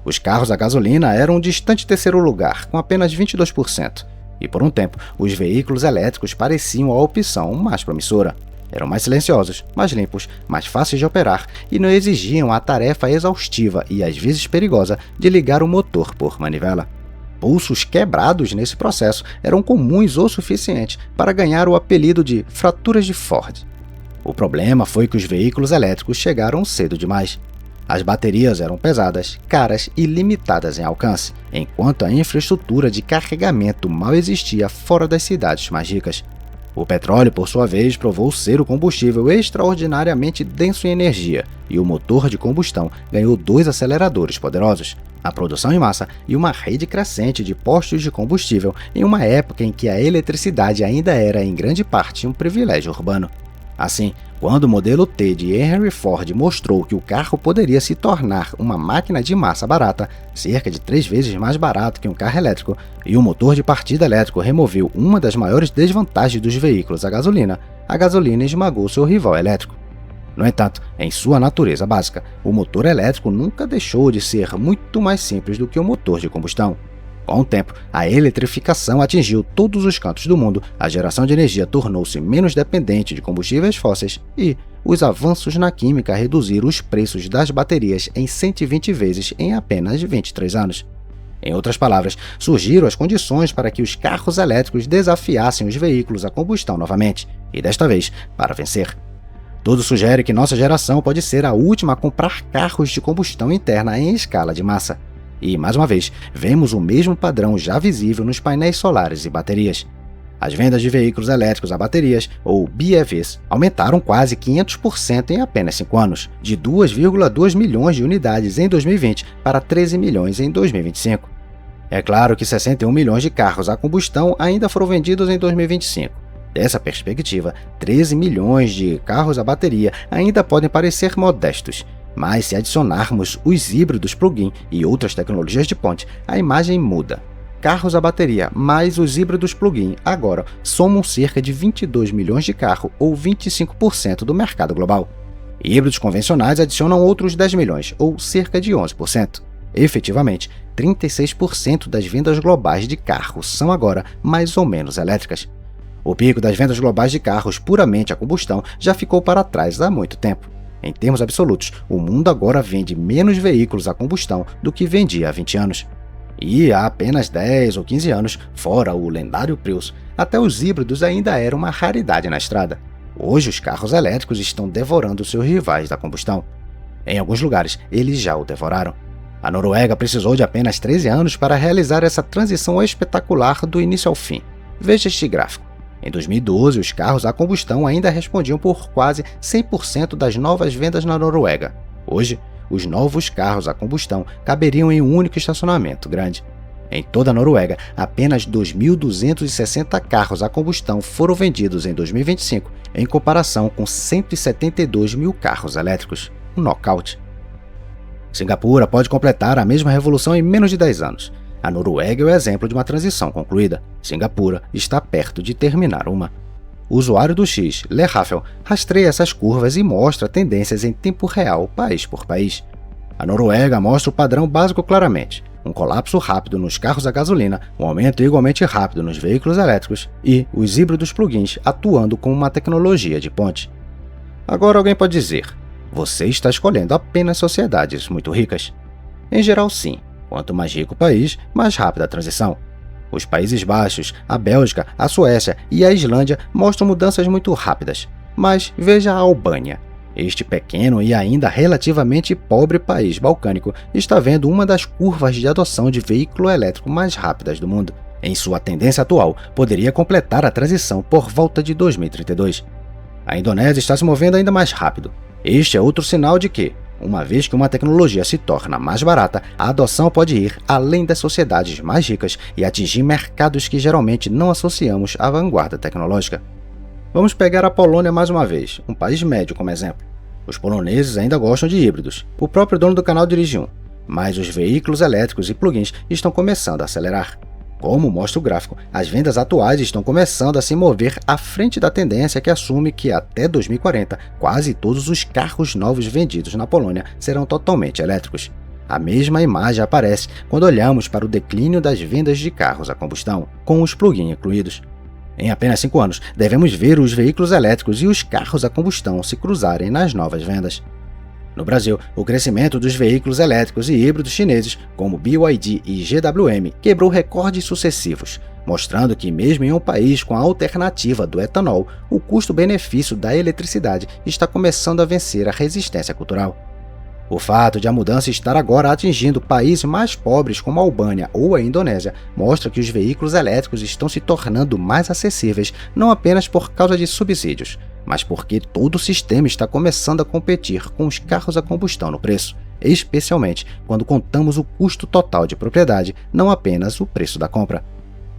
Os carros a gasolina eram um distante terceiro lugar, com apenas 22%, e por um tempo, os veículos elétricos pareciam a opção mais promissora. Eram mais silenciosos, mais limpos, mais fáceis de operar e não exigiam a tarefa exaustiva e às vezes perigosa de ligar o motor por manivela. Pulsos quebrados nesse processo eram comuns o suficiente para ganhar o apelido de fraturas de Ford. O problema foi que os veículos elétricos chegaram cedo demais. As baterias eram pesadas, caras e limitadas em alcance, enquanto a infraestrutura de carregamento mal existia fora das cidades mais ricas. O petróleo, por sua vez, provou ser o combustível extraordinariamente denso em energia, e o motor de combustão ganhou 2 aceleradores poderosos, a produção em massa e uma rede crescente de postos de combustível em uma época em que a eletricidade ainda era, em grande parte, um privilégio urbano. Assim, quando o modelo T de Henry Ford mostrou que o carro poderia se tornar uma máquina de massa barata, cerca de 3 vezes mais barato que um carro elétrico, e o motor de partida elétrico removeu uma das maiores desvantagens dos veículos a gasolina esmagou seu rival elétrico. No entanto, em sua natureza básica, o motor elétrico nunca deixou de ser muito mais simples do que o motor de combustão. Com o tempo, a eletrificação atingiu todos os cantos do mundo, a geração de energia tornou-se menos dependente de combustíveis fósseis e os avanços na química reduziram os preços das baterias em 120 vezes em apenas 23 anos. Em outras palavras, surgiram as condições para que os carros elétricos desafiassem os veículos a combustão novamente, e desta vez, para vencer. Tudo sugere que nossa geração pode ser a última a comprar carros de combustão interna em escala de massa. E, mais uma vez, vemos o mesmo padrão já visível nos painéis solares e baterias. As vendas de veículos elétricos a baterias, ou BEVs, aumentaram quase 500% em apenas 5 anos, de 2,2 milhões de unidades em 2020 para 13 milhões em 2025. É claro que 61 milhões de carros a combustão ainda foram vendidos em 2025. Dessa perspectiva, 13 milhões de carros a bateria ainda podem parecer modestos, mas se adicionarmos os híbridos plug-in e outras tecnologias de ponte, a imagem muda. Carros a bateria mais os híbridos plug-in agora somam cerca de 22 milhões de carros ou 25% do mercado global. Híbridos convencionais adicionam outros 10 milhões ou cerca de 11%. Efetivamente, 36% das vendas globais de carros são agora mais ou menos elétricas. O pico das vendas globais de carros puramente a combustão já ficou para trás há muito tempo. Em termos absolutos, o mundo agora vende menos veículos a combustão do que vendia há 20 anos. E há apenas 10 ou 15 anos, fora o lendário Prius, até os híbridos ainda eram uma raridade na estrada. Hoje os carros elétricos estão devorando seus rivais da combustão. Em alguns lugares, eles já o devoraram. A Noruega precisou de apenas 13 anos para realizar essa transição espetacular do início ao fim. Veja este gráfico. Em 2012, os carros a combustão ainda respondiam por quase 100% das novas vendas na Noruega. Hoje, os novos carros a combustão caberiam em um único estacionamento grande. Em toda a Noruega, apenas 2.260 carros a combustão foram vendidos em 2025, em comparação com 172 mil carros elétricos. Um nocaute. Singapura pode completar a mesma revolução em menos de 10 anos. A Noruega é o exemplo de uma transição concluída. Singapura está perto de terminar uma. O usuário do X, Le Raffel, rastreia essas curvas e mostra tendências em tempo real, país por país. A Noruega mostra o padrão básico claramente: um colapso rápido nos carros a gasolina, um aumento igualmente rápido nos veículos elétricos e os híbridos plug-ins atuando como uma tecnologia de ponte. Agora alguém pode dizer: você está escolhendo apenas sociedades muito ricas. Em geral, sim. Quanto mais rico o país, mais rápida a transição. Os Países Baixos, a Bélgica, a Suécia e a Islândia mostram mudanças muito rápidas. Mas veja a Albânia. Este pequeno e ainda relativamente pobre país balcânico está vendo uma das curvas de adoção de veículo elétrico mais rápidas do mundo. Em sua tendência atual, poderia completar a transição por volta de 2032. A Indonésia está se movendo ainda mais rápido. Este é outro sinal de que, uma vez que uma tecnologia se torna mais barata, a adoção pode ir além das sociedades mais ricas e atingir mercados que geralmente não associamos à vanguarda tecnológica. Vamos pegar a Polônia mais uma vez, um país médio como exemplo. Os poloneses ainda gostam de híbridos, o próprio dono do canal dirige um, mas os veículos elétricos e plug-ins estão começando a acelerar. Como mostra o gráfico, as vendas atuais estão começando a se mover à frente da tendência que assume que até 2040, quase todos os carros novos vendidos na Polônia serão totalmente elétricos. A mesma imagem aparece quando olhamos para o declínio das vendas de carros a combustão, com os plug-in incluídos. Em apenas 5 anos, devemos ver os veículos elétricos e os carros a combustão se cruzarem nas novas vendas. No Brasil, o crescimento dos veículos elétricos e híbridos chineses, como BYD e GWM, quebrou recordes sucessivos, mostrando que mesmo em um país com a alternativa do etanol, o custo-benefício da eletricidade está começando a vencer a resistência cultural. O fato de a mudança estar agora atingindo países mais pobres como a Albânia ou a Indonésia mostra que os veículos elétricos estão se tornando mais acessíveis não apenas por causa de subsídios, mas porque todo o sistema está começando a competir com os carros a combustão no preço, especialmente quando contamos o custo total de propriedade, não apenas o preço da compra.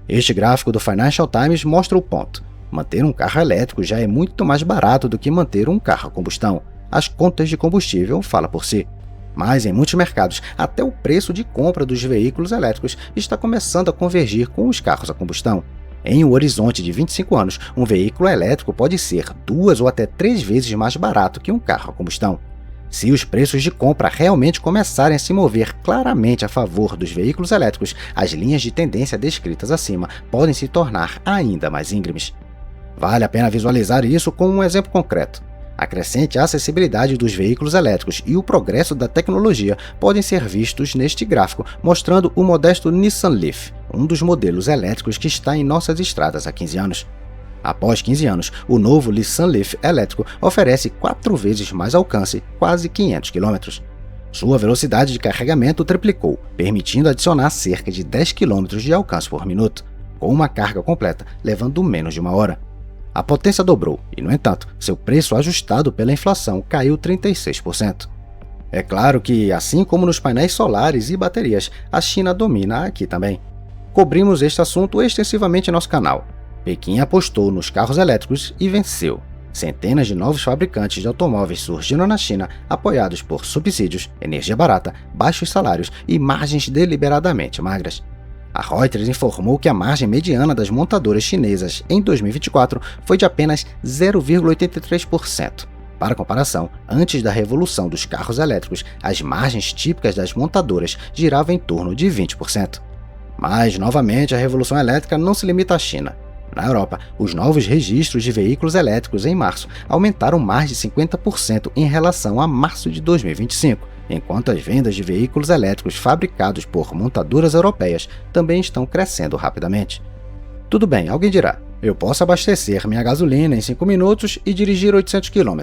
Este gráfico do Financial Times mostra o ponto. Manter um carro elétrico já é muito mais barato do que manter um carro a combustão. As contas de combustível falam por si. Mas em muitos mercados, até o preço de compra dos veículos elétricos está começando a convergir com os carros a combustão. Em um horizonte de 25 anos, um veículo elétrico pode ser 2 ou até 3 vezes mais barato que um carro a combustão. Se os preços de compra realmente começarem a se mover claramente a favor dos veículos elétricos, as linhas de tendência descritas acima podem se tornar ainda mais íngremes. Vale a pena visualizar isso com um exemplo concreto. A crescente acessibilidade dos veículos elétricos e o progresso da tecnologia podem ser vistos neste gráfico, mostrando o modesto Nissan Leaf, um dos modelos elétricos que está em nossas estradas há 15 anos. Após 15 anos, o novo Nissan Leaf elétrico oferece 4 vezes mais alcance, quase 500 km. Sua velocidade de carregamento triplicou, permitindo adicionar cerca de 10 km de alcance por minuto, com uma carga completa levando menos de 1 hora. A potência dobrou e, no entanto, seu preço ajustado pela inflação caiu 36%. É claro que, assim como nos painéis solares e baterias, a China domina aqui também. Cobrimos este assunto extensivamente em nosso canal. Pequim apostou nos carros elétricos e venceu. Centenas de novos fabricantes de automóveis surgiram na China, apoiados por subsídios, energia barata, baixos salários e margens deliberadamente magras. A Reuters informou que a margem mediana das montadoras chinesas em 2024 foi de apenas 0,83%. Para comparação, antes da revolução dos carros elétricos, as margens típicas das montadoras giravam em torno de 20%. Mas, novamente, a revolução elétrica não se limita à China. Na Europa, os novos registros de veículos elétricos em março aumentaram mais de 50% em relação a março de 2025, enquanto as vendas de veículos elétricos fabricados por montadoras europeias também estão crescendo rapidamente. Tudo bem, alguém dirá, eu posso abastecer minha gasolina em 5 minutos e dirigir 800 km.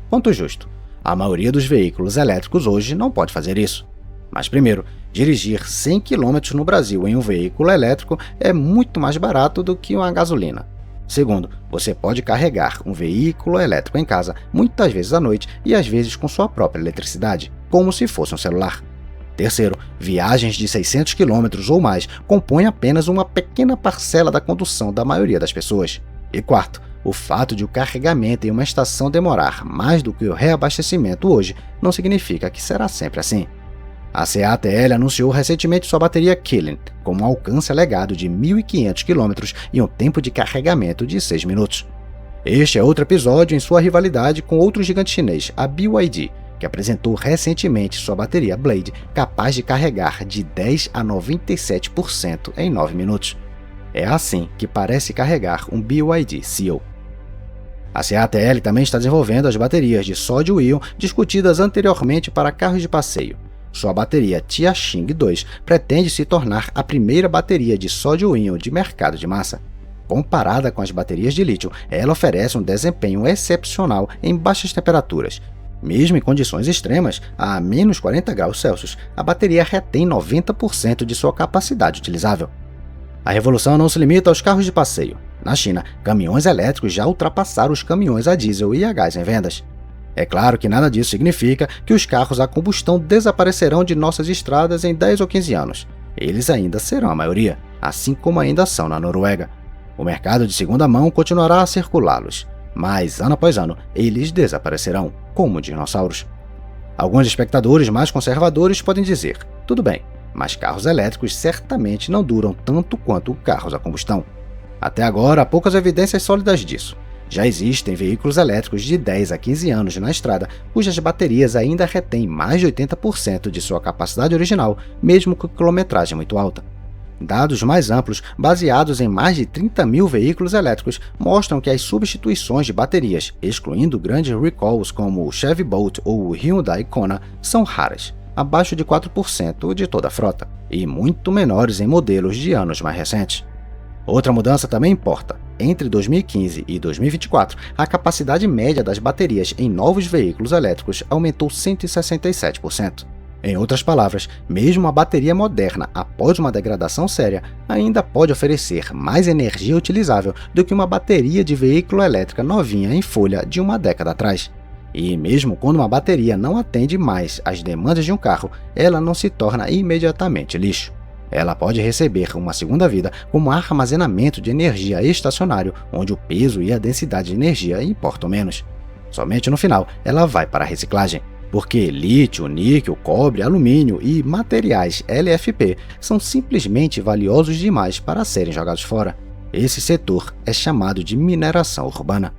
Ponto justo. A maioria dos veículos elétricos hoje não pode fazer isso. Mas primeiro, dirigir 100 km no Brasil em um veículo elétrico é muito mais barato do que uma gasolina. Segundo, você pode carregar um veículo elétrico em casa muitas vezes à noite e às vezes com sua própria eletricidade, como se fosse um celular. Terceiro, viagens de 600 km ou mais compõem apenas uma pequena parcela da condução da maioria das pessoas. E quarto, o fato de o carregamento em uma estação demorar mais do que o reabastecimento hoje não significa que será sempre assim. A CATL anunciou recentemente sua bateria Kilin, com um alcance alegado de 1.500 km e um tempo de carregamento de 6 minutos. Este é outro episódio em sua rivalidade com outro gigante chinês, a BYD, que apresentou recentemente sua bateria Blade, capaz de carregar de 10 a 97% em 9 minutos. É assim que parece carregar um BYD Seal. A CATL também está desenvolvendo as baterias de sódio-íon discutidas anteriormente para carros de passeio. Sua bateria Tianqing 2 pretende se tornar a primeira bateria de sódio-íon de mercado de massa. Comparada com as baterias de lítio, ela oferece um desempenho excepcional em baixas temperaturas. Mesmo em condições extremas, a menos 40 graus Celsius, a bateria retém 90% de sua capacidade utilizável. A revolução não se limita aos carros de passeio. Na China, caminhões elétricos já ultrapassaram os caminhões a diesel e a gás em vendas. É claro que nada disso significa que os carros a combustão desaparecerão de nossas estradas em 10 ou 15 anos. Eles ainda serão a maioria, assim como ainda são na Noruega. O mercado de segunda mão continuará a circulá-los, mas ano após ano eles desaparecerão, como dinossauros. Alguns espectadores mais conservadores podem dizer, tudo bem, mas carros elétricos certamente não duram tanto quanto carros a combustão. Até agora há poucas evidências sólidas disso. Já existem veículos elétricos de 10 a 15 anos na estrada, cujas baterias ainda retêm mais de 80% de sua capacidade original, mesmo com quilometragem muito alta. Dados mais amplos, baseados em mais de 30 mil veículos elétricos, mostram que as substituições de baterias, excluindo grandes recalls como o Chevy Bolt ou o Hyundai Kona, são raras, abaixo de 4% de toda a frota, e muito menores em modelos de anos mais recentes. Outra mudança também importa. Entre 2015 e 2024, a capacidade média das baterias em novos veículos elétricos aumentou 167%. Em outras palavras, mesmo a bateria moderna, após uma degradação séria, ainda pode oferecer mais energia utilizável do que uma bateria de veículo elétrica novinha em folha de uma década atrás. E mesmo quando uma bateria não atende mais às demandas de um carro, ela não se torna imediatamente lixo. Ela pode receber uma segunda vida como armazenamento de energia estacionário, onde o peso e a densidade de energia importam menos. Somente no final, ela vai para a reciclagem. Porque lítio, níquel, cobre, alumínio e materiais LFP são simplesmente valiosos demais para serem jogados fora. Esse setor é chamado de mineração urbana.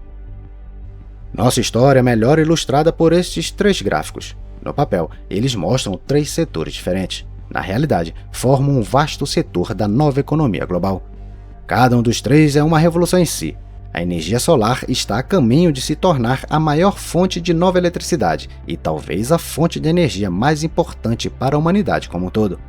Nossa história é melhor ilustrada por estes 3 gráficos. No papel, eles mostram 3 setores diferentes. Na realidade, formam um vasto setor da nova economia global. Cada um dos 3 é uma revolução em si. A energia solar está a caminho de se tornar a maior fonte de nova eletricidade e talvez a fonte de energia mais importante para a humanidade como um todo.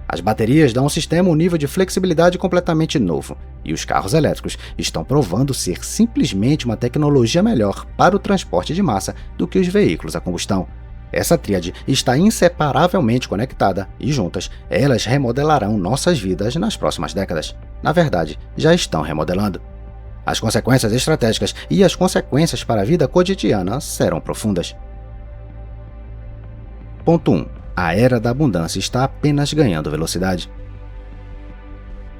As baterias dão ao sistema um nível de flexibilidade completamente novo, e os carros elétricos estão provando ser simplesmente uma tecnologia melhor para o transporte de massa do que os veículos a combustão. Essa tríade está inseparavelmente conectada e juntas, elas remodelarão nossas vidas nas próximas décadas. Na verdade, já estão remodelando. As consequências estratégicas e as consequências para a vida cotidiana serão profundas. Ponto 1. A era da abundância está apenas ganhando velocidade.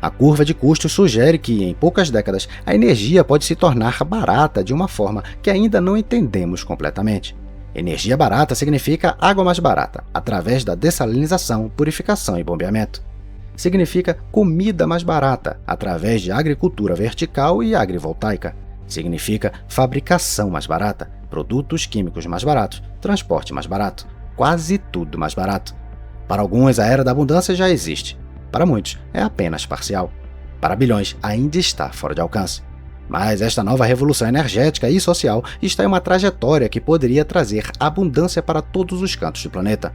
A curva de custos sugere que, em poucas décadas, a energia pode se tornar barata de uma forma que ainda não entendemos completamente. Energia barata significa água mais barata, através da dessalinização, purificação e bombeamento. Significa comida mais barata, através de agricultura vertical e agrivoltaica. Significa fabricação mais barata, produtos químicos mais baratos, transporte mais barato, quase tudo mais barato. Para alguns, a era da abundância já existe. Para muitos, é apenas parcial. Para bilhões, ainda está fora de alcance. Mas esta nova revolução energética e social está em uma trajetória que poderia trazer abundância para todos os cantos do planeta.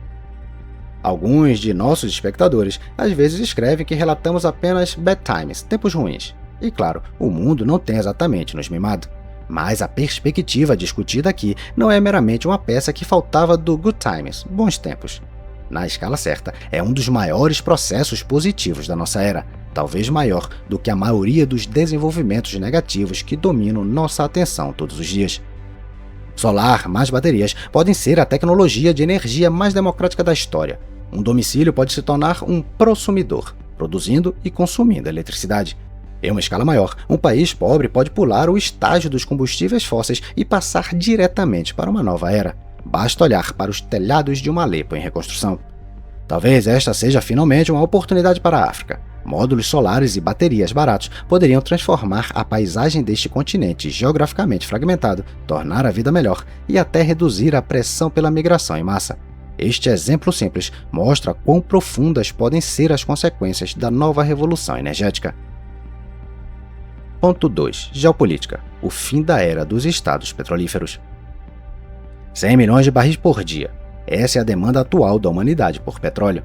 Alguns de nossos espectadores às vezes escrevem que relatamos apenas bad times, tempos ruins. E claro, o mundo não tem exatamente nos mimado. Mas a perspectiva discutida aqui não é meramente uma peça que faltava do good times, bons tempos. Na escala certa, é um dos maiores processos positivos da nossa era, talvez maior do que a maioria dos desenvolvimentos negativos que dominam nossa atenção todos os dias. Solar mais baterias podem ser a tecnologia de energia mais democrática da história. Um domicílio pode se tornar um prosumidor, produzindo e consumindo eletricidade. Em uma escala maior, um país pobre pode pular o estágio dos combustíveis fósseis e passar diretamente para uma nova era. Basta olhar para os telhados de uma Alepo em reconstrução. Talvez esta seja finalmente uma oportunidade para a África. Módulos solares e baterias baratos poderiam transformar a paisagem deste continente geograficamente fragmentado, tornar a vida melhor e até reduzir a pressão pela migração em massa. Este exemplo simples mostra quão profundas podem ser as consequências da nova revolução energética. Ponto 2. Geopolítica. O fim da era dos estados petrolíferos. 100 milhões de barris por dia. Essa é a demanda atual da humanidade por petróleo.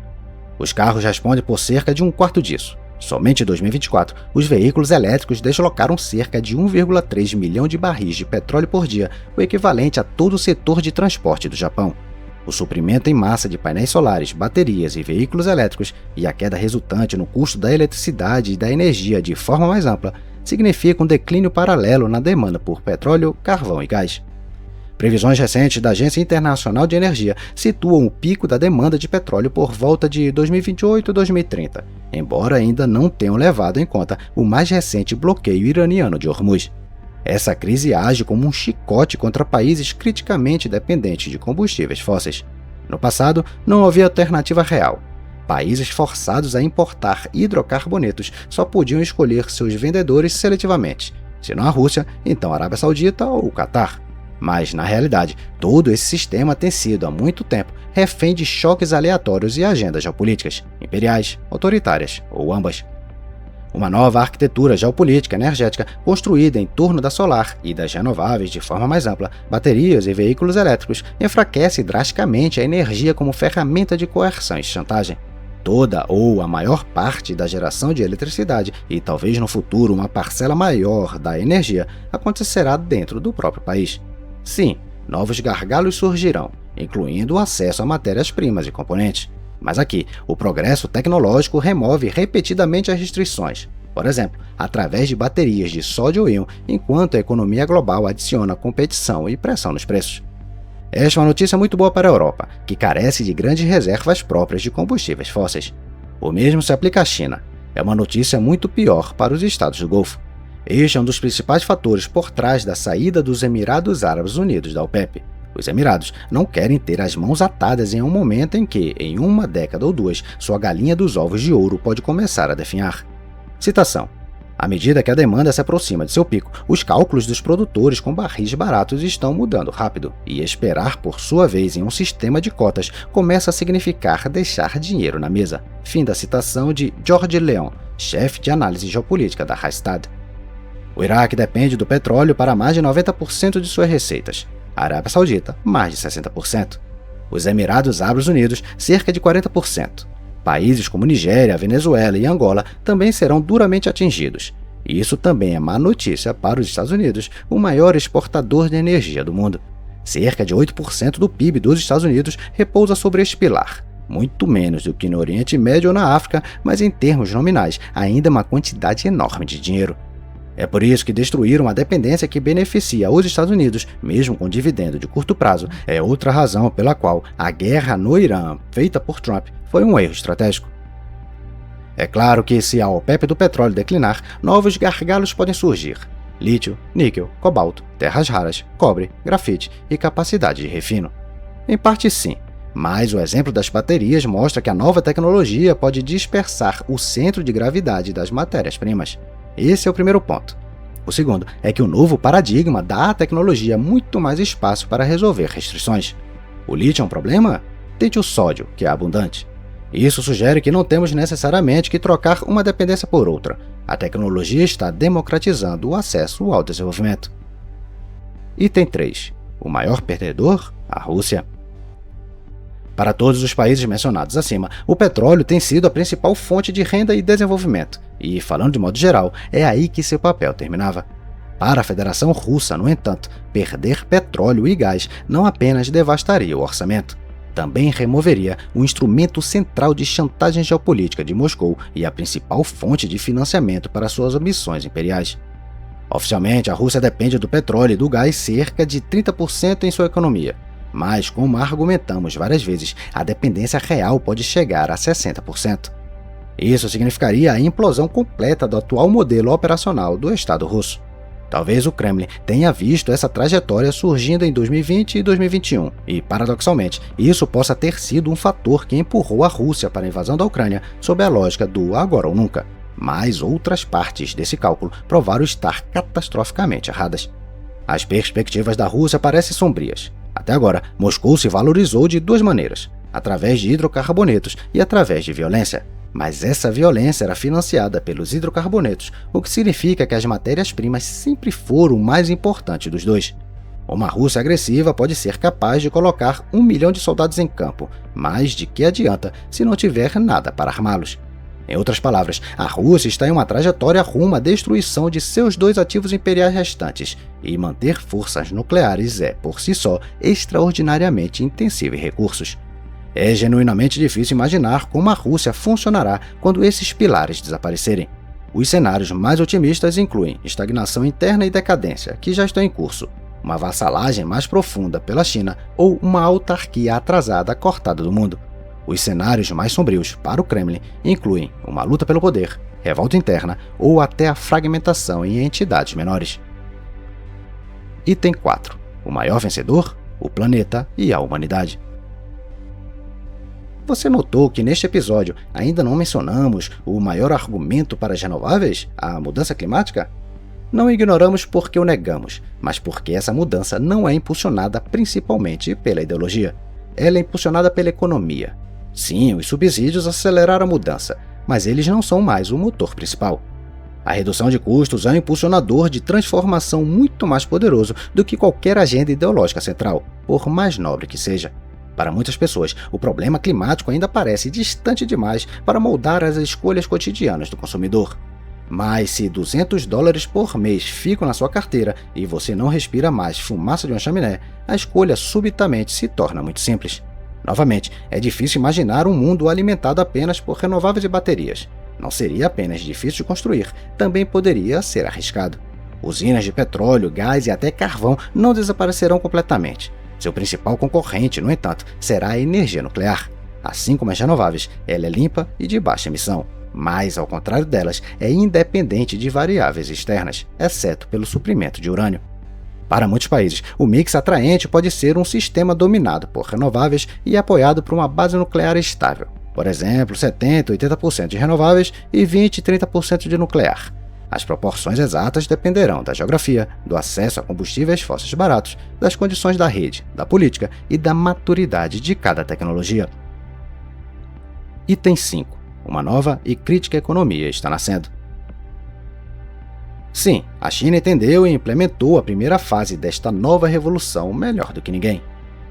Os carros respondem por cerca de um quarto disso. Somente em 2024, os veículos elétricos deslocaram cerca de 1,3 milhão de barris de petróleo por dia, o equivalente a todo o setor de transporte do Japão. O suprimento em massa de painéis solares, baterias e veículos elétricos e a queda resultante no custo da eletricidade e da energia de forma mais ampla significa um declínio paralelo na demanda por petróleo, carvão e gás. Previsões recentes da Agência Internacional de Energia situam o pico da demanda de petróleo por volta de 2028 e 2030, embora ainda não tenham levado em conta o mais recente bloqueio iraniano de Hormuz. Essa crise age como um chicote contra países criticamente dependentes de combustíveis fósseis. No passado, não havia alternativa real. Países forçados a importar hidrocarbonetos só podiam escolher seus vendedores seletivamente, se não a Rússia, então a Arábia Saudita ou o Catar. Mas, na realidade, todo esse sistema tem sido há muito tempo refém de choques aleatórios e agendas geopolíticas, imperiais, autoritárias ou ambas. Uma nova arquitetura geopolítica energética construída em torno da solar e das renováveis de forma mais ampla, baterias e veículos elétricos, enfraquece drasticamente a energia como ferramenta de coerção e chantagem. Toda ou a maior parte da geração de eletricidade e talvez no futuro uma parcela maior da energia acontecerá dentro do próprio país. Sim, novos gargalos surgirão, incluindo o acesso a matérias-primas e componentes. Mas aqui, o progresso tecnológico remove repetidamente as restrições, por exemplo, através de baterias de sódio-íon, enquanto a economia global adiciona competição e pressão nos preços. Esta é uma notícia muito boa para a Europa, que carece de grandes reservas próprias de combustíveis fósseis. O mesmo se aplica à China. É uma notícia muito pior para os estados do Golfo. Este é um dos principais fatores por trás da saída dos Emirados Árabes Unidos da OPEP. Os Emirados não querem ter as mãos atadas em um momento em que, em uma década ou duas, sua galinha dos ovos de ouro pode começar a definhar. Citação. À medida que a demanda se aproxima de seu pico, os cálculos dos produtores com barris baratos estão mudando rápido, e esperar por sua vez em um sistema de cotas começa a significar deixar dinheiro na mesa. Fim da citação de George Leon, chefe de análise geopolítica da Rystad. O Iraque depende do petróleo para mais de 90% de suas receitas. A Arábia Saudita, mais de 60%. Os Emirados Árabes Unidos, cerca de 40%. Países como Nigéria, Venezuela e Angola também serão duramente atingidos. E isso também é má notícia para os Estados Unidos, o maior exportador de energia do mundo. Cerca de 8% do PIB dos Estados Unidos repousa sobre este pilar. Muito menos do que no Oriente Médio ou na África, mas em termos nominais, ainda uma quantidade enorme de dinheiro. É por isso que destruir uma dependência que beneficia os Estados Unidos, mesmo com dividendo de curto prazo, é outra razão pela qual a guerra no Irã, feita por Trump, foi um erro estratégico. É claro que se a OPEP do petróleo declinar, novos gargalos podem surgir. Lítio, níquel, cobalto, terras raras, cobre, grafite e capacidade de refino. Em parte sim, mas o exemplo das baterias mostra que a nova tecnologia pode dispersar o centro de gravidade das matérias-primas. Esse é o primeiro ponto. O segundo é que o novo paradigma dá à tecnologia muito mais espaço para resolver restrições. O lítio é um problema? Tente o sódio, que é abundante. Isso sugere que não temos necessariamente que trocar uma dependência por outra. A tecnologia está democratizando o acesso ao desenvolvimento. Item 3. O maior perdedor? A Rússia. Para todos os países mencionados acima, o petróleo tem sido a principal fonte de renda e desenvolvimento, e, falando de modo geral, é aí que seu papel terminava. Para a Federação Russa, no entanto, perder petróleo e gás não apenas devastaria o orçamento, também removeria o instrumento central de chantagem geopolítica de Moscou e a principal fonte de financiamento para suas ambições imperiais. Oficialmente, a Rússia depende do petróleo e do gás cerca de 30% em sua economia. Mas, como argumentamos várias vezes, a dependência real pode chegar a 60%. Isso significaria a implosão completa do atual modelo operacional do Estado russo. Talvez o Kremlin tenha visto essa trajetória surgindo em 2020 e 2021, e, paradoxalmente, isso possa ter sido um fator que empurrou a Rússia para a invasão da Ucrânia sob a lógica do agora ou nunca. Mas outras partes desse cálculo provaram estar catastroficamente erradas. As perspectivas da Rússia parecem sombrias. Até agora, Moscou se valorizou de duas maneiras, através de hidrocarbonetos e através de violência. Mas essa violência era financiada pelos hidrocarbonetos, o que significa que as matérias-primas sempre foram o mais importante dos dois. Uma Rússia agressiva pode ser capaz de colocar 1 milhão de soldados em campo, mas de que adianta se não tiver nada para armá-los? Em outras palavras, a Rússia está em uma trajetória rumo à destruição de seus dois ativos imperiais restantes, e manter forças nucleares é, por si só, extraordinariamente intensivo em recursos. É genuinamente difícil imaginar como a Rússia funcionará quando esses pilares desaparecerem. Os cenários mais otimistas incluem estagnação interna e decadência, que já estão em curso, uma vassalagem mais profunda pela China ou uma autarquia atrasada cortada do mundo. Os cenários mais sombrios para o Kremlin incluem uma luta pelo poder, revolta interna ou até a fragmentação em entidades menores. Item 4. O maior vencedor? O planeta e a humanidade. Você notou que neste episódio ainda não mencionamos o maior argumento para as renováveis, a mudança climática? Não ignoramos porque o negamos, mas porque essa mudança não é impulsionada principalmente pela ideologia. Ela é impulsionada pela economia. Sim, os subsídios aceleraram a mudança, mas eles não são mais o motor principal. A redução de custos é um impulsionador de transformação muito mais poderoso do que qualquer agenda ideológica central, por mais nobre que seja. Para muitas pessoas, o problema climático ainda parece distante demais para moldar as escolhas cotidianas do consumidor. Mas se $200 por mês ficam na sua carteira e você não respira mais fumaça de uma chaminé, a escolha subitamente se torna muito simples. Novamente, é difícil imaginar um mundo alimentado apenas por renováveis e baterias. Não seria apenas difícil de construir, também poderia ser arriscado. Usinas de petróleo, gás e até carvão não desaparecerão completamente. Seu principal concorrente, no entanto, será a energia nuclear. Assim como as renováveis, ela é limpa e de baixa emissão. Mas, ao contrário delas, é independente de variáveis externas, exceto pelo suprimento de urânio. Para muitos países, o mix atraente pode ser um sistema dominado por renováveis e apoiado por uma base nuclear estável. Por exemplo, 70% a 80% de renováveis e 20% a 30% de nuclear. As proporções exatas dependerão da geografia, do acesso a combustíveis fósseis baratos, das condições da rede, da política e da maturidade de cada tecnologia. Item 5. Uma nova e crítica economia está nascendo. Sim, a China entendeu e implementou a primeira fase desta nova revolução melhor do que ninguém.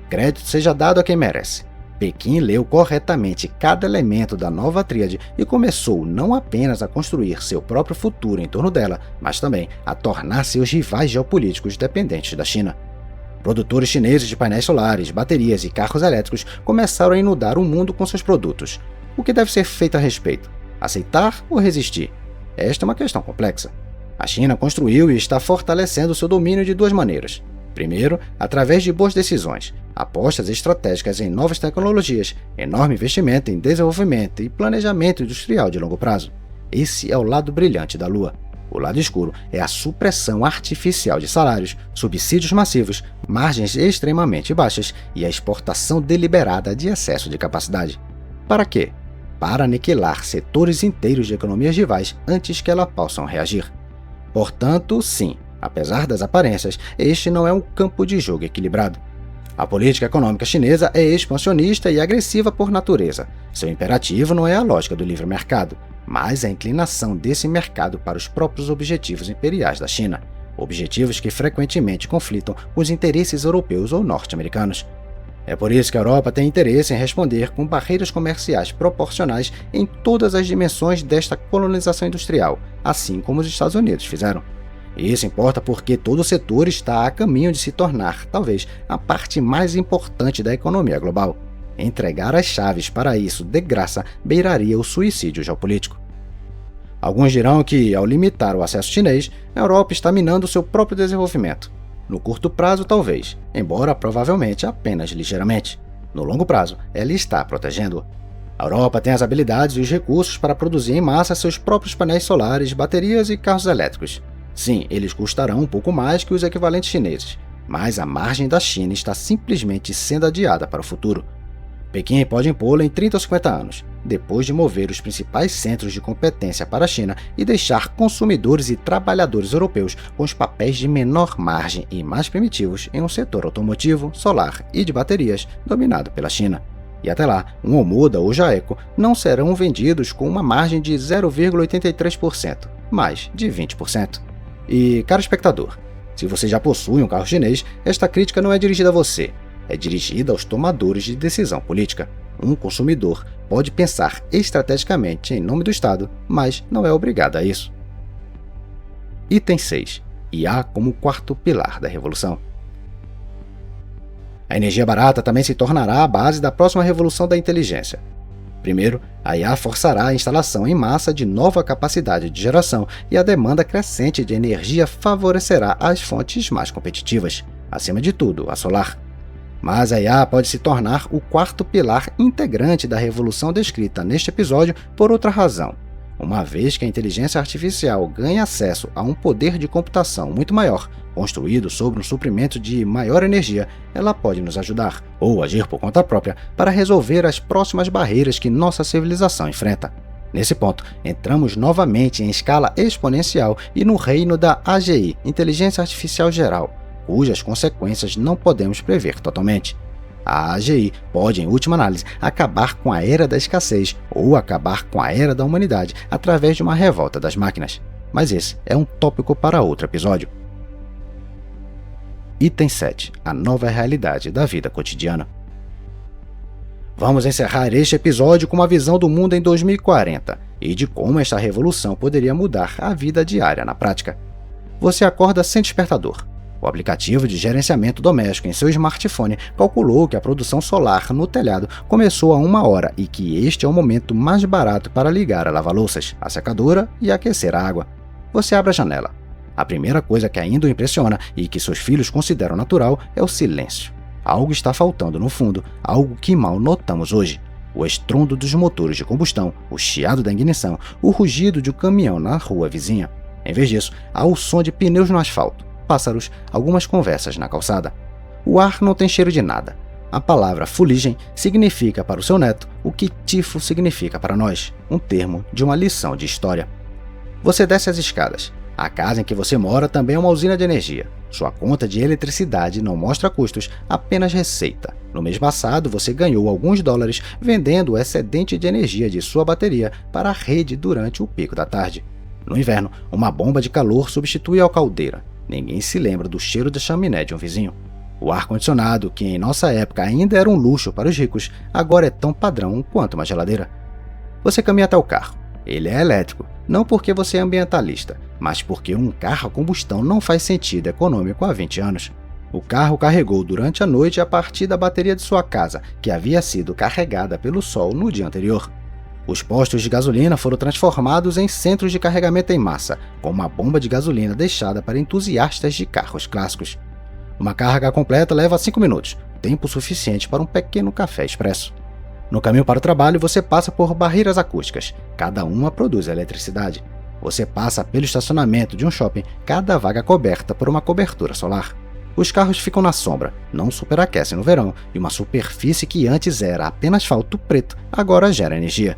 Crédito seja dado a quem merece. Pequim leu corretamente cada elemento da nova tríade e começou não apenas a construir seu próprio futuro em torno dela, mas também a tornar seus rivais geopolíticos dependentes da China. Produtores chineses de painéis solares, baterias e carros elétricos começaram a inundar o mundo com seus produtos. O que deve ser feito a respeito? Aceitar ou resistir? Esta é uma questão complexa. A China construiu e está fortalecendo seu domínio de duas maneiras. Primeiro, através de boas decisões, apostas estratégicas em novas tecnologias, enorme investimento em desenvolvimento e planejamento industrial de longo prazo. Esse é o lado brilhante da Lua. O lado escuro é a supressão artificial de salários, subsídios massivos, margens extremamente baixas e a exportação deliberada de excesso de capacidade. Para quê? Para aniquilar setores inteiros de economias rivais antes que elas possam reagir. Portanto, sim, apesar das aparências, este não é um campo de jogo equilibrado. A política econômica chinesa é expansionista e agressiva por natureza. Seu imperativo não é a lógica do livre mercado, mas a inclinação desse mercado para os próprios objetivos imperiais da China, objetivos que frequentemente conflitam com os interesses europeus ou norte-americanos. É por isso que a Europa tem interesse em responder com barreiras comerciais proporcionais em todas as dimensões desta colonização industrial, assim como os Estados Unidos fizeram. Isso importa porque todo o setor está a caminho de se tornar, talvez, a parte mais importante da economia global. Entregar as chaves para isso de graça beiraria o suicídio geopolítico. Alguns dirão que, ao limitar o acesso chinês, a Europa está minando seu próprio desenvolvimento. No curto prazo, talvez, embora provavelmente apenas ligeiramente. No longo prazo, ela está protegendo-o. A Europa tem as habilidades e os recursos para produzir em massa seus próprios painéis solares, baterias e carros elétricos. Sim, eles custarão um pouco mais que os equivalentes chineses, mas a margem da China está simplesmente sendo adiada para o futuro. Pequim pode impô-la em 30 ou 50 anos, depois de mover os principais centros de competência para a China e deixar consumidores e trabalhadores europeus com os papéis de menor margem e mais primitivos em um setor automotivo, solar e de baterias dominado pela China. E até lá, um Omoda ou Jaeco não serão vendidos com uma margem de 0,83%, mais de 20%. E, caro espectador, se você já possui um carro chinês, esta crítica não é dirigida a você, é dirigida aos tomadores de decisão política. Um consumidor pode pensar estrategicamente em nome do Estado, mas não é obrigado a isso. Item 6. IA como quarto pilar da revolução. A energia barata também se tornará a base da próxima revolução da inteligência. Primeiro, a IA forçará a instalação em massa de nova capacidade de geração e a demanda crescente de energia favorecerá as fontes mais competitivas, acima de tudo, a solar. Mas a IA pode se tornar o quarto pilar integrante da revolução descrita neste episódio por outra razão. Uma vez que a inteligência artificial ganha acesso a um poder de computação muito maior, construído sobre um suprimento de maior energia, ela pode nos ajudar, ou agir por conta própria, para resolver as próximas barreiras que nossa civilização enfrenta. Nesse ponto, entramos novamente em escala exponencial e no reino da AGI, Inteligência Artificial Geral, cujas consequências não podemos prever totalmente. A AGI pode, em última análise, acabar com a era da escassez ou acabar com a era da humanidade através de uma revolta das máquinas. mas esse é um tópico para outro episódio. Item 7. A nova realidade da vida cotidiana. Vamos encerrar este episódio com uma visão do mundo em 2040 e de como esta revolução poderia mudar a vida diária na prática. Você acorda sem despertador. O aplicativo de gerenciamento doméstico em seu smartphone calculou que a produção solar no telhado começou a 1 hora e que este é o momento mais barato para ligar a lava-louças, a secadora e aquecer a água. Você abre a janela. A primeira coisa que ainda o impressiona e que seus filhos consideram natural é o silêncio. Algo está faltando no fundo, algo que mal notamos hoje. O estrondo dos motores de combustão, o chiado da ignição, o rugido de um caminhão na rua vizinha. Em vez disso, há o som de pneus no asfalto, pássaros, algumas conversas na calçada. O ar não tem cheiro de nada. A palavra fuligem significa para o seu neto o que tifo significa para nós, um termo de uma lição de história. Você desce as escadas. A casa em que você mora também é uma usina de energia. Sua conta de eletricidade não mostra custos, apenas receita. No mês passado, você ganhou alguns dólares vendendo o excedente de energia de sua bateria para a rede durante o pico da tarde. No inverno, uma bomba de calor substitui a caldeira. Ninguém se lembra do cheiro da chaminé de um vizinho. O ar-condicionado, que em nossa época ainda era um luxo para os ricos, agora é tão padrão quanto uma geladeira. Você caminha até o carro. Ele é elétrico, não porque você é ambientalista, mas porque um carro a combustão não faz sentido econômico há 20 anos. O carro carregou durante a noite a partir da bateria de sua casa, que havia sido carregada pelo sol no dia anterior. Os postos de gasolina foram transformados em centros de carregamento em massa, com uma bomba de gasolina deixada para entusiastas de carros clássicos. Uma carga completa leva 5 minutos, tempo suficiente para um pequeno café expresso. No caminho para o trabalho, você passa por barreiras acústicas, cada uma produz eletricidade. Você passa pelo estacionamento de um shopping, cada vaga coberta por uma cobertura solar. Os carros ficam na sombra, não superaquecem no verão, e uma superfície que antes era apenas asfalto preto, agora gera energia.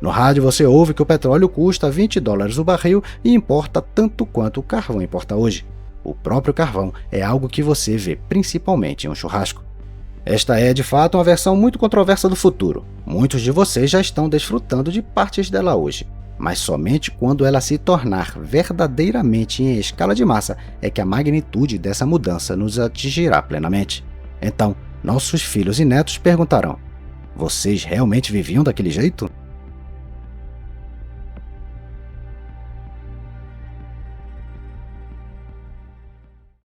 No rádio você ouve que o petróleo custa $20 o barril e importa tanto quanto o carvão importa hoje. O próprio carvão é algo que você vê principalmente em um churrasco. Esta é, de fato, uma versão muito controversa do futuro. Muitos de vocês já estão desfrutando de partes dela hoje. Mas somente quando ela se tornar verdadeiramente em escala de massa é que a magnitude dessa mudança nos atingirá plenamente. Então, nossos filhos e netos perguntarão: vocês realmente viviam daquele jeito?